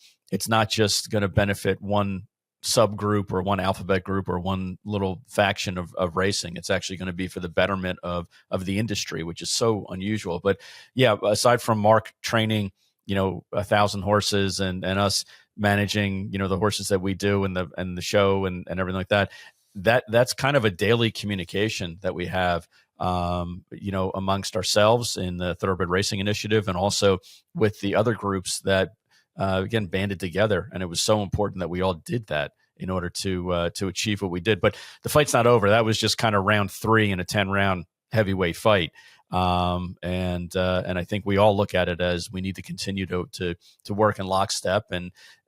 Speaker 2: not just going to benefit one subgroup or one alphabet group or one little faction of racing. It's actually going to be for the betterment of the industry, which is so unusual. But yeah, aside from Mark training, 1,000 horses and us managing, the horses that we do and the show and everything like that's kind of a daily communication that we have, amongst ourselves in the Thoroughbred Racing Initiative and also with the other groups that, again, banded together. And it was so important that we all did that in order to achieve what we did. But the fight's not over. That was just kind of round 3 in a 10-round heavyweight fight. And I think we all look at it as we need to continue to work in lockstep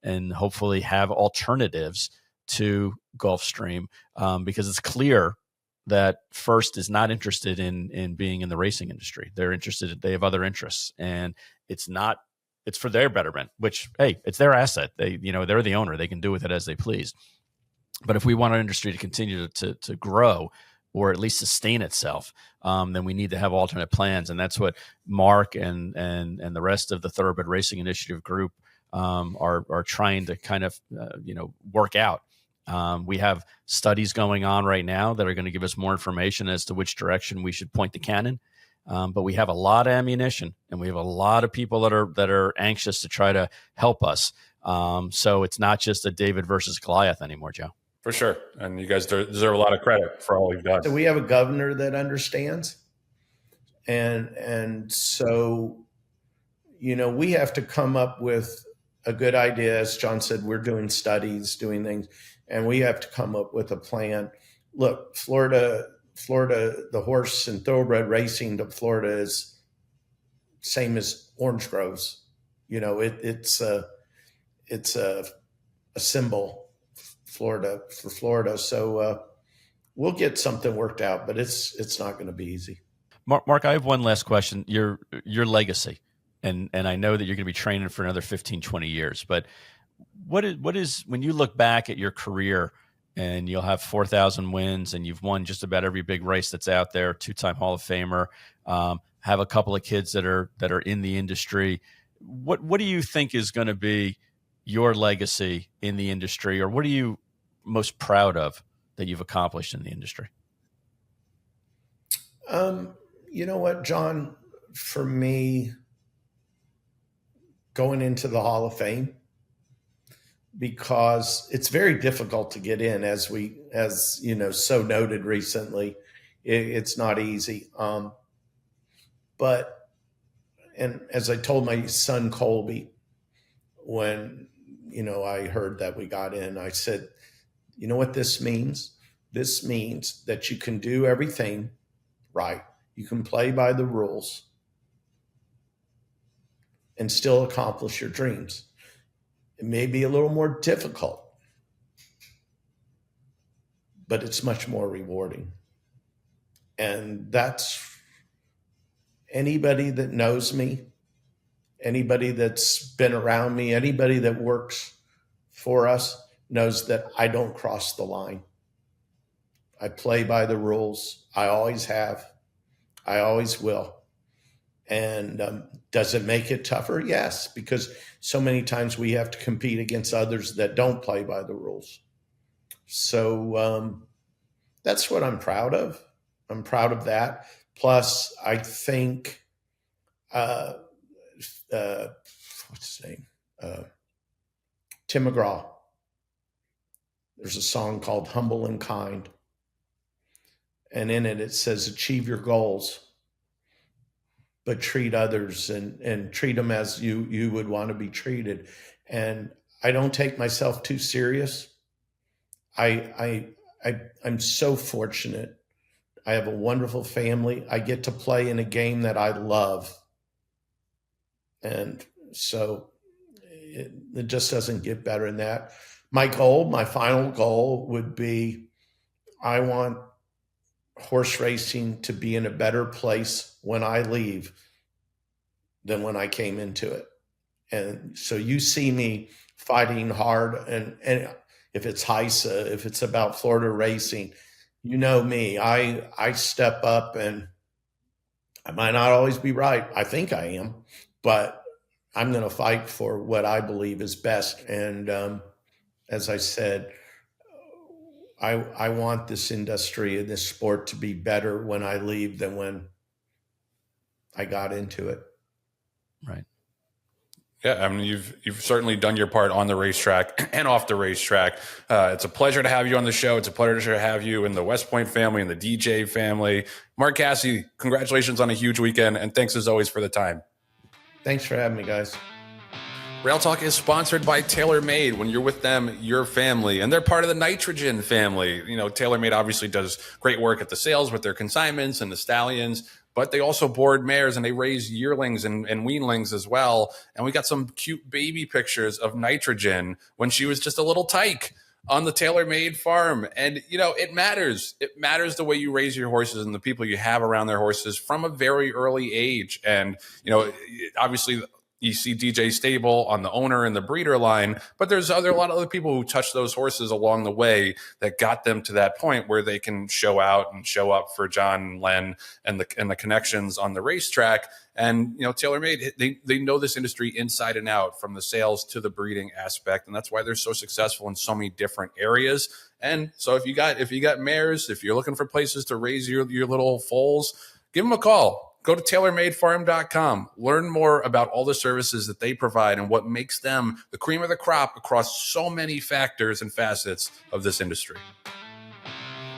Speaker 2: and hopefully have alternatives to Gulfstream, because it's clear that First is not interested in being in the racing industry. They're interested, they have other interests, and it's for their betterment, which, hey, it's their asset. They're the owner. They can do with it as they please. But if we want our industry to continue to grow, or at least sustain itself, then we need to have alternate plans. And that's what Mark and the rest of the Thoroughbred Racing Initiative group are trying to kind of work out. We have studies going on right now that are going to give us more information as to which direction we should point the cannon. But we have a lot of ammunition, and we have a lot of people that are anxious to try to help us. So it's not just a David versus Goliath anymore, Joe.
Speaker 1: For sure. And you guys deserve a lot of credit for all you've done.
Speaker 6: So we have a governor that understands. And so, we have to come up with a good idea. As John said, we're doing studies, doing things, and we have to come up with a plan. Look, Florida, the horse and thoroughbred racing to Florida is same as orange groves. It's a symbol for Florida. So we'll get something worked out, but it's not going to be easy.
Speaker 2: Mark, I have one last question. Your legacy, and I know that you're going to be training for another 15, 20 years, but what is when you look back at your career and you'll have 4,000 wins and you've won just about every big race that's out there, 2-time Hall of Famer, have a couple of kids that are in the industry. What do you think is going to be your legacy in the industry, or what are you most proud of that you've accomplished in the industry?
Speaker 6: You know what, John, for me, going into the Hall of Fame, because it's very difficult to get in, as so noted recently. It's not easy. But as I told my son Colby, when I heard that we got in, I said, you know what this means? This means that you can do everything right. You can play by the rules and still accomplish your dreams. It may be a little more difficult, but it's much more rewarding. And that's anybody that knows me, anybody that's been around me, anybody that works for us knows that I don't cross the line. I play by the rules. I always have. I always will. And does it make it tougher? Yes, because so many times we have to compete against others that don't play by the rules. So that's what I'm proud of. I'm proud of that. Plus, I think, what's his name? Tim McGraw. There's a song called Humble and Kind. And in it says, achieve your goals, but treat others and treat them as you would want to be treated. And I don't take myself too serious. I'm so fortunate. I have a wonderful family. I get to play in a game that I love. And so it just doesn't get better than that. My final goal would be, I want horse racing to be in a better place when I leave than when I came into it. And so you see me fighting hard, and if it's HISA, if it's about Florida racing, you know me, I step up, and I might not always be right. I think I am, but I'm going to fight for what I believe is best. And as I said, I want this industry and this sport to be better when I leave than when I got into it.
Speaker 2: Right.
Speaker 1: Yeah, I mean, you've certainly done your part on the racetrack and off the racetrack. It's a pleasure to have you on the show. It's a pleasure to have you in the West Point family and the DJ family. Mark Casse, congratulations on a huge weekend, and thanks as always for the time.
Speaker 6: Thanks for having me, guys.
Speaker 1: Rail Talk is sponsored by TaylorMade. When you're with them, your family, and they're part of the Nitrogen family. You know, TaylorMade obviously does great work at the sales with their consignments and the stallions, but they also board mares and they raise yearlings and weanlings as well. And we got some cute baby pictures of Nitrogen when she was just a little tyke on the TaylorMade farm. And, you know, it matters. It matters the way you raise your horses and the people you have around their horses from a very early age. And, you know, obviously you see DJ Stable on the owner and the breeder line, but there's a lot of other people who touch those horses along the way that got them to that point where they can show out and show up for John and Len and the connections on the racetrack. And, you know, TaylorMade, they know this industry inside and out, from the sales to the breeding aspect. And that's why they're so successful in so many different areas. And so if you got mares, if you're looking for places to raise your little foals, give them a call. Go to TaylorMadeFarm.com. Learn more about all the services that they provide and what makes them the cream of the crop across so many factors and facets of this industry.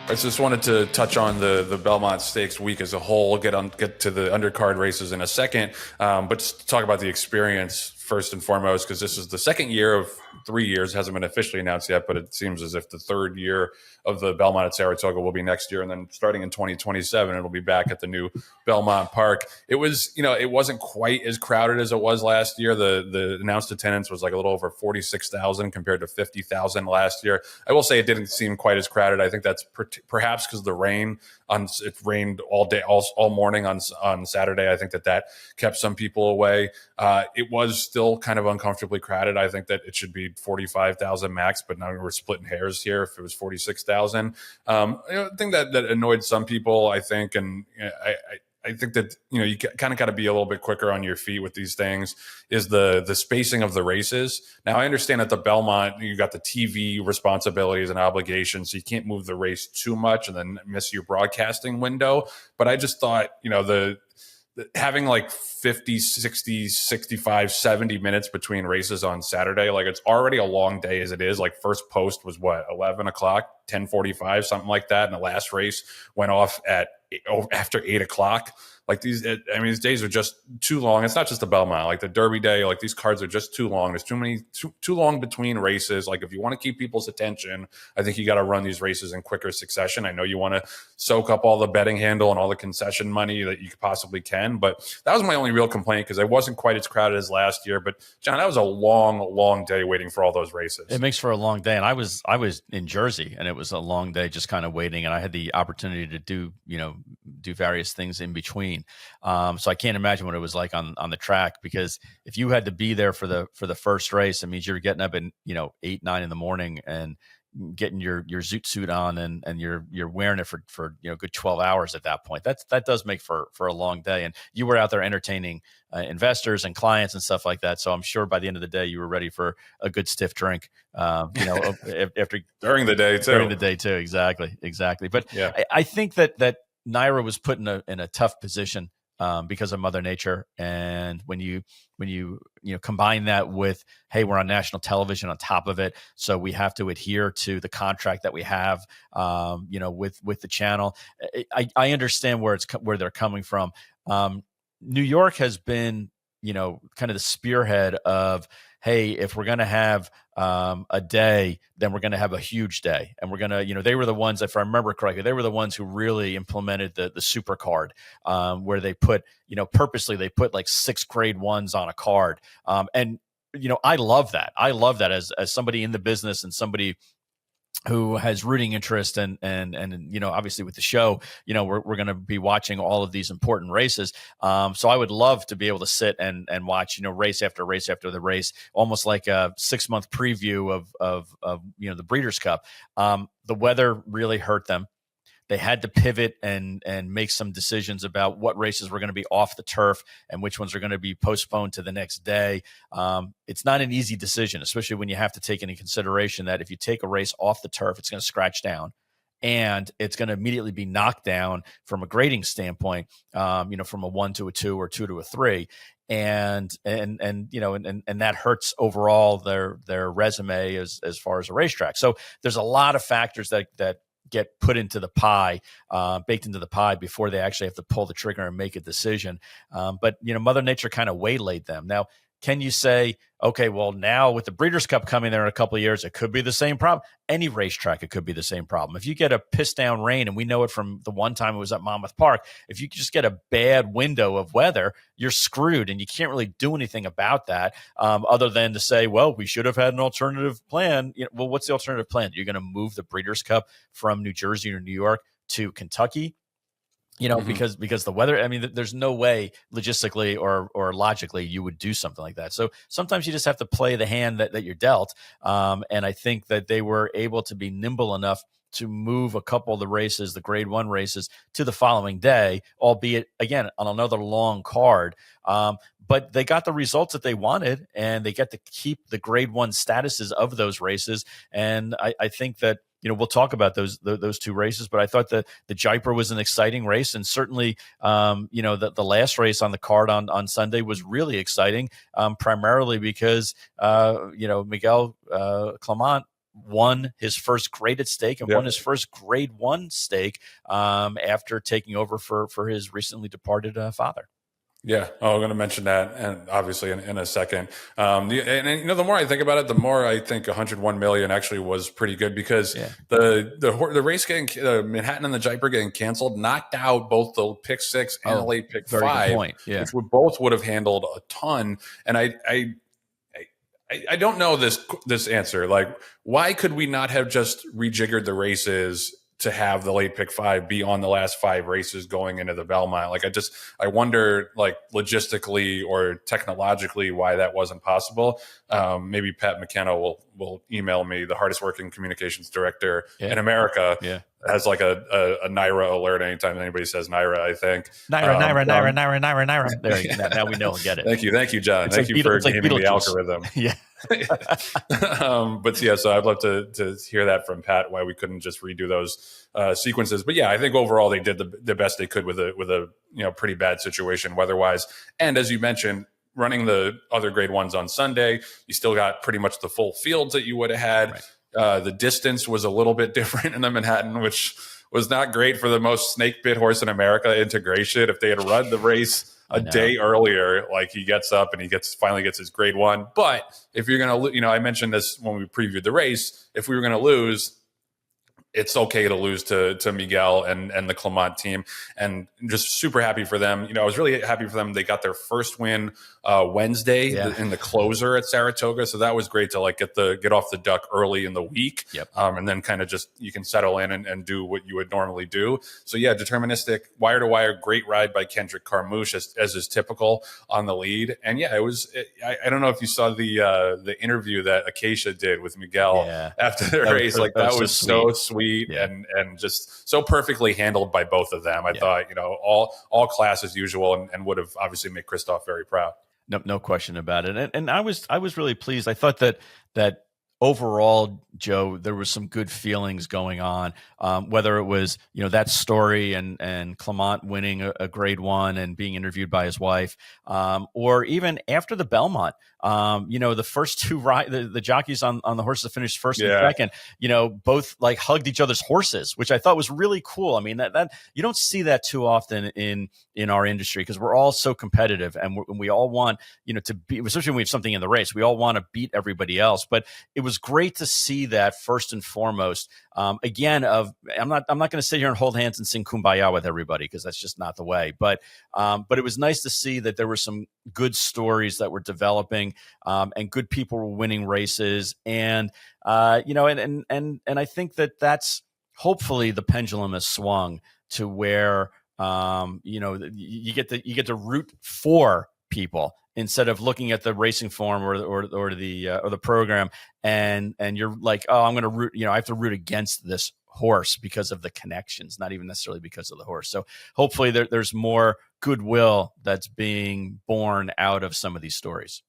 Speaker 1: I just wanted to touch on the Belmont Stakes week as a whole. Get to the undercard races in a second, but just talk about the experience first and foremost, because this is the second year of 3 years. It hasn't been officially announced yet, but it seems as if the third year of the Belmont at Saratoga will be next year, and then starting in 2027, it'll be back at the new Belmont Park. It was, you know, it wasn't quite as crowded as it was last year. The announced attendance was like a little over 46,000 compared to 50,000 last year. I will say it didn't seem quite as crowded. I think that's perhaps because the rain. It rained all day, all morning on Saturday. I think that kept some people away. It was still kind of uncomfortably crowded. I think that it should be 45,000 max, but now we're splitting hairs here if it was 46,000. The thing that annoyed some people, I think, and I think that, you know, you kind of got to be a little bit quicker on your feet with these things, is the spacing of the races. Now, I understand that the Belmont, you got the TV responsibilities and obligations, so you can't move the race too much and then miss your broadcasting window. But I just thought, you know, having like 50, 60, 65, 70 minutes between races on Saturday, like, it's already a long day as it is. Like, first post was what, 11 o'clock, 10:45, something like that. And the last race went off after 8 o'clock. Like, these days are just too long. It's not just the Belmont, like the Derby Day, like these cards are just too long. There's too long between races. Like, if you want to keep people's attention, I think you got to run these races in quicker succession. I know you want to soak up all the betting handle and all the concession money that you possibly can, but that was my only real complaint, because I wasn't quite as crowded as last year. But John, that was a long day waiting for all those races.
Speaker 2: It makes for a long day. And I was in Jersey, and it was a long day just kind of waiting. And I had the opportunity to do various things in between. So I can't imagine what it was like on the track, because if you had to be there for the first race, it means you're getting up at 8, 9 in the morning and getting your zoot suit on, and you're wearing it for good 12 hours at that point. That does make for a long day. And you were out there entertaining investors and clients and stuff like that. So I'm sure by the end of the day, you were ready for a good stiff drink, after
Speaker 1: during the day too.
Speaker 2: Exactly. But
Speaker 1: yeah.
Speaker 2: I think that Naira was put in a tough position because of Mother Nature. And when you combine that with, hey, we're on national television on top of it, so we have to adhere to the contract that we have, with the channel. I understand where they're coming from. New York has been, kind of the spearhead of, hey, if we're going to have a day, then we're going to have a huge day. And we're going to, they were the ones, if I remember correctly, they were the ones who really implemented the super card, where they put, purposely they put like 6 grade 1s on a card. And I love that. I love that as somebody in the business and somebody who has rooting interest and obviously with the show, we're going to be watching all of these important races. So I would love to be able to sit and watch, race after race after the race, almost like a 6-month preview of the Breeders' Cup. The weather really hurt them. They had to pivot and make some decisions about what races were going to be off the turf and which ones are going to be postponed to the next day. It's not an easy decision, especially when you have to take into consideration that if you take a race off the turf, it's going to scratch down, and it's going to immediately be knocked down from a grading standpoint, from a 1 to a 2 or 2 to a 3. And that hurts overall their resume as far as a racetrack. So there's a lot of factors that get put into the pie, baked into the pie before they actually have to pull the trigger and make a decision. But Mother Nature kind of waylaid them. Now, can you say, okay, well, now with the Breeders' Cup coming there in a couple of years, it could be the same problem. Any racetrack, it could be the same problem. If you get a piss down rain, and we know it from the one time it was at Monmouth Park, if you just get a bad window of weather, you're screwed, and you can't really do anything about that other than to say, well, we should have had an alternative plan. Well, what's the alternative plan? You're going to move the Breeders' Cup from New Jersey or New York to Kentucky? Because the weather, I mean, there's no way logistically or logically you would do something like that. So sometimes you just have to play the hand that you're dealt. And I think that they were able to be nimble enough to move a couple of the races, the grade 1 races, to the following day, albeit again on another long card. But they got the results that they wanted, and they get to keep the grade 1 statuses of those races. And I think that, we'll talk about those two races, but I thought that the Jaipur was an exciting race, and certainly, the last race on the card on Sunday was really exciting, primarily because, Miguel Clement won his first graded stake and won his first grade 1 stake after taking over for his recently departed father.
Speaker 1: Yeah, I'm going to mention that, and obviously in a second. The more I think about it, the more I think 101 million actually was pretty good, because the race getting Manhattan and the Jaipur getting canceled knocked out both the pick 6 and the late pick 5, which would have handled a ton. And I don't know this answer. Like, why could we not have just rejiggered the races to have the late pick 5 be on the last 5 races going into the Belmont? Like, I wonder, like, logistically or technologically why that wasn't possible. Maybe Pat McKenna will email me, the hardest working communications director in America. Has like a Naira alert anytime anybody says Naira, I think.
Speaker 2: Naira. There you go. Now we know and get it.
Speaker 1: Thank you, John. Thank you for gaming the algorithm.
Speaker 2: Yeah.
Speaker 1: But yeah, so I'd love to hear that from Pat, why we couldn't just redo those sequences. But yeah, I think overall they did the best they could with a pretty bad situation weather-wise. And as you mentioned, running the other grade 1s on Sunday, you still got pretty much the full fields that you would have had. Right. The distance was a little bit different in the Manhattan, which was not great for the most snake bit horse in America integration. If they had run the race a day earlier, like, he gets up and he finally gets his grade 1. But if you're going to, I mentioned this when we previewed the race, if we were going to lose, it's okay to lose to Miguel and the Clement team, and just super happy for them. I was really happy for them. They got their first win Wednesday in the closer at Saratoga. So that was great to get off the duck early in the week. And then kind of just, you can settle in and do what you would normally do. So yeah, Deterministic, wire to wire, great ride by Kendrick Carmouche as is typical on the lead. And yeah, I don't know if you saw the interview that Casse did with Miguel after the race. That was so sweet. And just so perfectly handled by both of them. I thought, all class as usual, and would have obviously made Christoph very proud.
Speaker 2: No question about it. And I was really pleased. I thought that overall, Joe, there was some good feelings going on, whether it was, that story and Clement winning a grade 1 and being interviewed by his wife, or even after the Belmont, the first two the jockeys on the horses that finished first and second, both like hugged each other's horses, which I thought was really cool. I mean, that you don't see that too often in our industry, because we're all so competitive, and we all want, to be, especially when we have something in the race, we all want to beat everybody else. But it was great to see that first and foremost. Again, I'm not going to sit here and hold hands and sing Kumbaya with everybody, because that's just not the way. But it was nice to see that there were some good stories that were developing, and good people were winning races, and and I think that's hopefully the pendulum has swung to where you get to root for people instead of looking at the racing form or the program and you're like, oh, I'm going to root, I have to root against this horse because of the connections, not even necessarily because of the horse. So hopefully there's more goodwill that's being born out of some of these stories.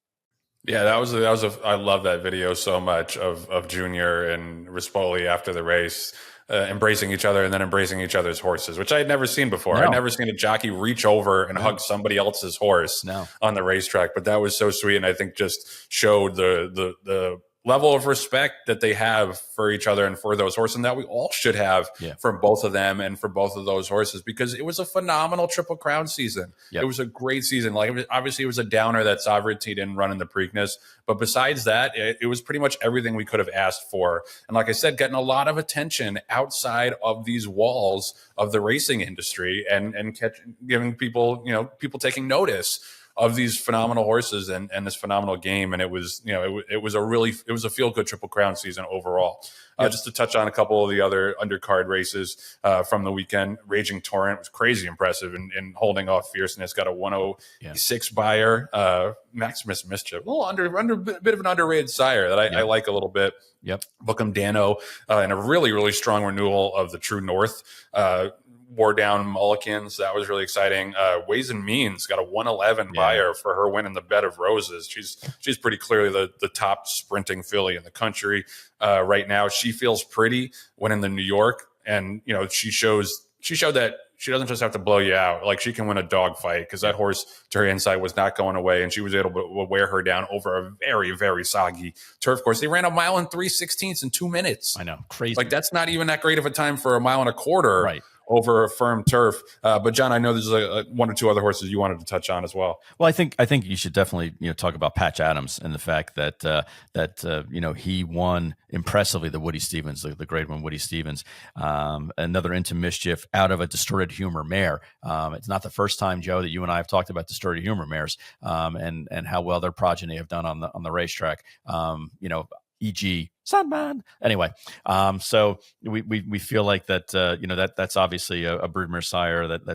Speaker 1: Yeah, I love that video so much of Junior and Rispoli after the race, embracing each other and then embracing each other's horses, which I had never seen before. I'd never seen a jockey reach over and hug somebody else's horse on the racetrack, but that was so sweet. And I think just showed the level of respect that they have for each other and for those horses, and that we all should have from both of them and for both of those horses, because it was a phenomenal Triple Crown season. It was a great season. Like, obviously it was a downer that Sovereignty didn't run in the Preakness, but besides that, it was pretty much everything we could have asked for. And like I said, getting a lot of attention outside of these walls of the racing industry, and giving people, people taking notice of these phenomenal horses and this phenomenal game. And it was, it was a feel good Triple Crown season overall. Just to touch on a couple of the other undercard races from the weekend, Raging Torrent was crazy impressive in holding off Fierceness. Got a 106 buyer. Maximus Mischief, a little bit of an underrated sire that I like a little bit. Bookham Dano and a really, really strong renewal of the True North. Wore down Mullikins. That was really exciting. Ways and Means got a 111 buyer for her win in the Bed of Roses. She's pretty clearly the top sprinting filly in the country right now. She Feels Pretty winning the New York, and she showed that she doesn't just have to blow you out. Like, she can win a dog fight, because that horse, to her inside, was not going away, and she was able to wear her down over a very, very soggy turf course. They ran a mile and 3/16 in 2 minutes.
Speaker 2: I know, crazy.
Speaker 1: Like, that's not even that great of a time for a mile and a quarter.
Speaker 2: Right.
Speaker 1: Over a firm turf. But John, I know there's one or two other horses you wanted to touch on as well.
Speaker 2: Well, I think you should definitely talk about Patch Adams and the fact that he won impressively the Woody Stevens, the great one Woody Stevens, another Into Mischief out of a Distorted Humor mare. It's not the first time, Joe, that you and I have talked about Distorted Humor mares and how well their progeny have done on the racetrack. E.g. Sandman. Anyway, so we feel like that that's obviously a broodmare sire that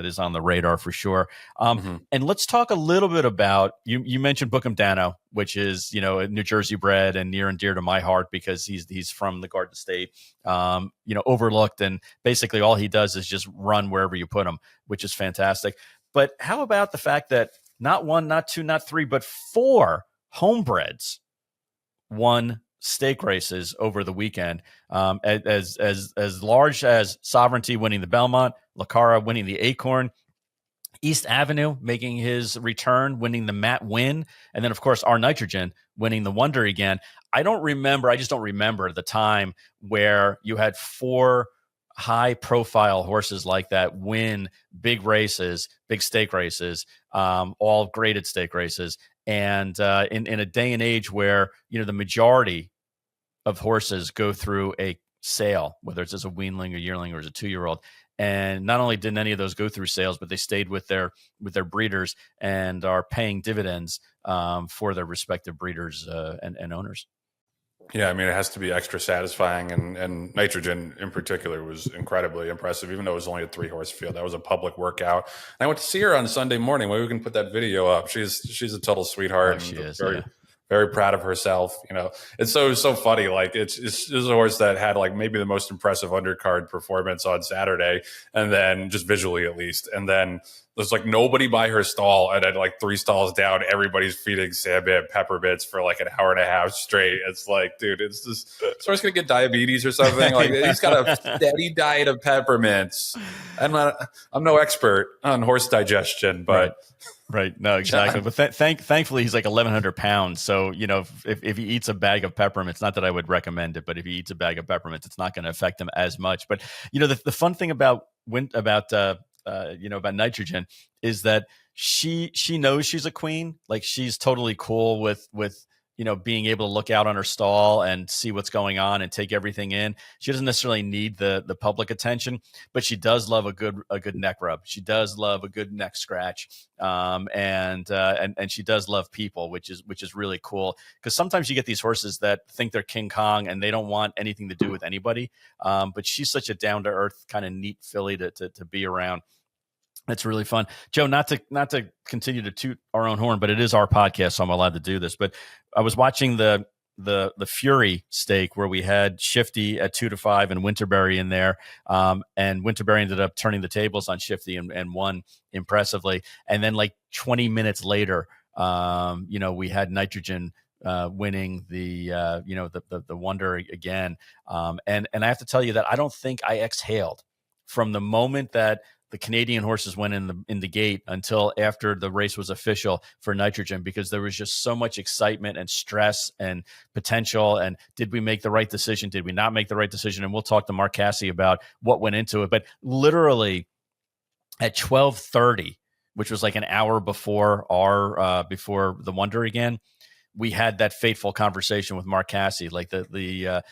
Speaker 2: is on the radar for sure. And let's talk a little bit about you mentioned Bookham Dano, which is a New Jersey bred and near and dear to my heart, because he's from the Garden State, overlooked, and basically all he does is just run wherever you put him, which is fantastic. But how about the fact that not one, not two, not three, but 4 homebreds won stake races over the weekend, as large as Sovereignty winning the Belmont, Lacara winning the Acorn, East Avenue making his return, winning the Matt Win, and then of course our Nitrogen winning the Wonder again. I just don't remember the time where you had 4 high profile horses like that win big races, big stake races, all graded stake races. And in a day and age where the majority of horses go through a sale, whether it's as a weanling, a yearling, or as a 2-year-old, and not only didn't any of those go through sales, but they stayed with their breeders and are paying dividends for their respective breeders and owners.
Speaker 1: Yeah, I mean, it has to be extra satisfying, and Nitrogen in particular was incredibly impressive, even though it was only a 3-horse field. That was a public workout. And I went to see her on Sunday morning. Maybe we can put that video up. She's a total sweetheart.
Speaker 2: She is,
Speaker 1: very proud of herself. It's so funny. Like, it's a horse that had like maybe the most impressive undercard performance on Saturday, and then just visually at least, and then there's like nobody by her stall, and then like 3 stalls down, everybody's feeding Sandman peppermints for like an hour and a half straight. It's like, dude, it's just horse gonna get diabetes or something. Like, he's got a steady diet of peppermints. I'm no expert on horse digestion, but
Speaker 2: right. No, exactly. But thankfully he's like 1,100 pounds. So if he eats a bag of peppermints, not that I would recommend it, but if he eats a bag of peppermints, it's not going to affect him as much. But the fun thing about Nitrogen is that she knows she's a queen. Like, she's totally cool with being able to look out on her stall and see what's going on and take everything in. She doesn't necessarily need the public attention, but she does love a good neck rub. She does love a good neck scratch, and she does love people, which is really cool, because sometimes you get these horses that think they're King Kong and they don't want anything to do with anybody. But she's such a down to earth kind of neat filly to be around. It's really fun. Joe, not to continue to toot our own horn, but it is our podcast, so I'm allowed to do this. But I was watching the Fury stake where we had Shifty at 2-5 and Winterberry in there. And Winterberry ended up turning the tables on Shifty and won impressively. And then like 20 minutes later, we had Nitrogen winning the Wonder again. And I have to tell you that I don't think I exhaled from the moment that the Canadian horses went in the gate until after the race was official for nitrogen, because there was just so much excitement and stress and potential. And did we make the right decision? Did we not make the right decision? And we'll talk to Mark Casse about what went into it. But literally at 12:30, which was like an hour before before the Wonder again, we had that fateful conversation with Mark Casse. Like the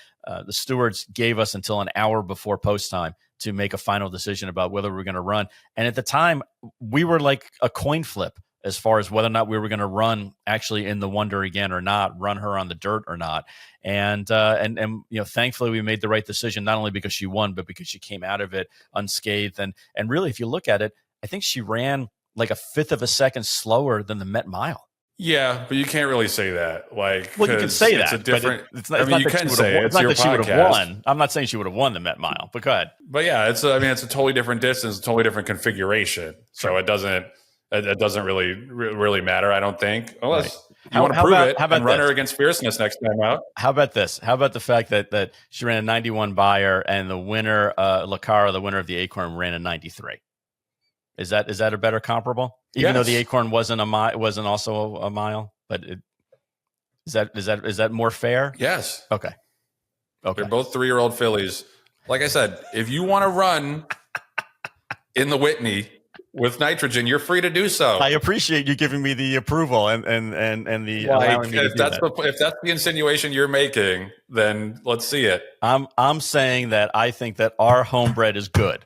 Speaker 2: stewards gave us until an hour before post time to make a final decision about whether we were going to run. And at the time, we were like a coin flip as far as whether or not we were going to run actually in the Wonder again or not, run her on the dirt or not. And thankfully we made the right decision, not only because she won, but because she came out of it unscathed. And really, if you look at it, I think she ran like a fifth of a second slower than the Met Mile.
Speaker 1: Yeah, but you can't really say that. Like,
Speaker 2: well, you can say that.
Speaker 1: It's a different.
Speaker 2: It's not,
Speaker 1: I mean, you can say it. It's not that she would have
Speaker 2: won. I'm not saying she would have won the Met Mile, but go ahead.
Speaker 1: But yeah, it's a totally different distance, a totally different configuration. So it doesn't really matter. I don't think, unless you want to prove it and run her against Fierceness next time out.
Speaker 2: How about this? How about the fact that she ran a 91 Bayer and the winner, Lacara, the winner of the Acorn, ran a 93. Is that a better comparable? Even though the Acorn wasn't also a mile, but is that more fair?
Speaker 1: Yes.
Speaker 2: Okay.
Speaker 1: They're both 3-year-old fillies. Like I said, if you want to run in the Whitney with nitrogen, you're free to do so.
Speaker 2: I appreciate you giving me the approval and the allowing me to do that.
Speaker 1: If that's the insinuation you're making, then let's see it.
Speaker 2: I'm saying that I think that our homebred is good.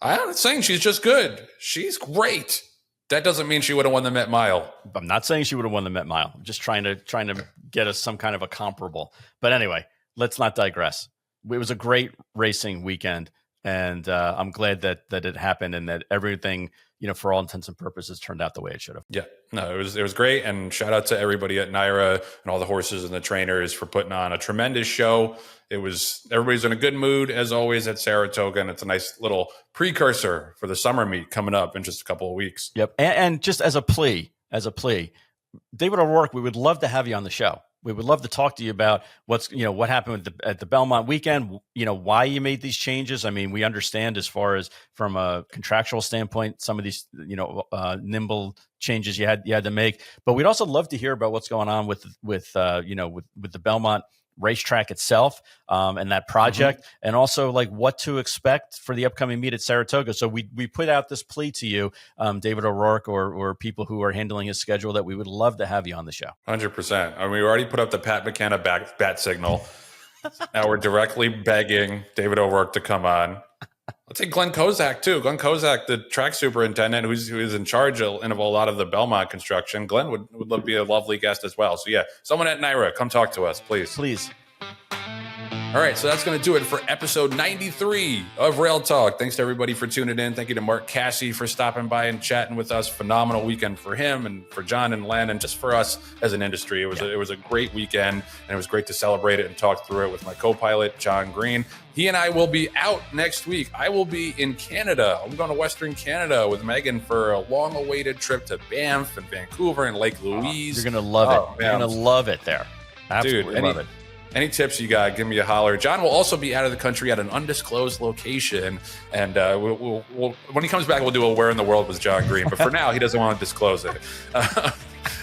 Speaker 1: I'm not saying she's just good. She's great. That doesn't mean she would have won the Met Mile.
Speaker 2: I'm not saying she would have won the Met Mile. I'm just trying to get us some kind of a comparable. But anyway, let's not digress. It was a great racing weekend, and I'm glad that it happened and that everything, for all intents and purposes, turned out the way it should have.
Speaker 1: Yeah, no, it was great, and shout out to everybody at NYRA and all the horses and the trainers for putting on a tremendous show. Everybody's in a good mood as always at Saratoga, and it's a nice little precursor for the summer meet coming up in just a couple of weeks.
Speaker 2: Yep, and just as a plea, David O'Rourke, we would love to have you on the show. We would love to talk to you about what happened at the Belmont weekend, why you made these changes. I mean, we understand as far as from a contractual standpoint, some of these, nimble changes you had to make, but we'd also love to hear about what's going on with the Belmont racetrack itself, and that project, and also like what to expect for the upcoming meet at Saratoga. So we put out this plea to you, David O'Rourke, or people who are handling his schedule, that we would love to have you on the show.
Speaker 1: 100%. I mean, we already put up the Pat McKenna bat signal. Now we're directly begging David O'Rourke to come on. Let's say Glenn Kozak too. Glenn Kozak, the track superintendent, who is in charge of a lot of the Belmont construction. Glenn would be a lovely guest as well. So yeah, someone at NYRA, come talk to us, please.
Speaker 2: Please.
Speaker 1: All right, so that's going to do it for episode 93 of Rail Talk. Thanks to everybody for tuning in. Thank you to Mark Casse for stopping by and chatting with us. Phenomenal weekend for him and for John and Len, and just for us as an industry. It was a great weekend, and it was great to celebrate it and talk through it with my co-pilot, Jon Green. He and I will be out next week. I will be in Canada. I'm going to Western Canada with Megan for a long-awaited trip to Banff and Vancouver and Lake Louise.
Speaker 2: You're going to love it. You're going to love it there. Absolutely love it.
Speaker 1: Any tips you got, give me a holler. John will also be out of the country at an undisclosed location. And we'll when he comes back, we'll do a Where in the World was Jon Green. But for now, he doesn't want to disclose it.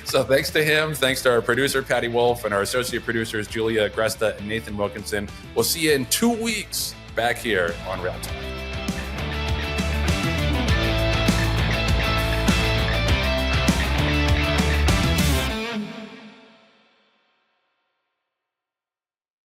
Speaker 1: So thanks to him. Thanks to our producer, Patty Wolf, and our associate producers, Julia Agresta and Nathan Wilkinson. We'll see you in 2 weeks back here on Rail Talk.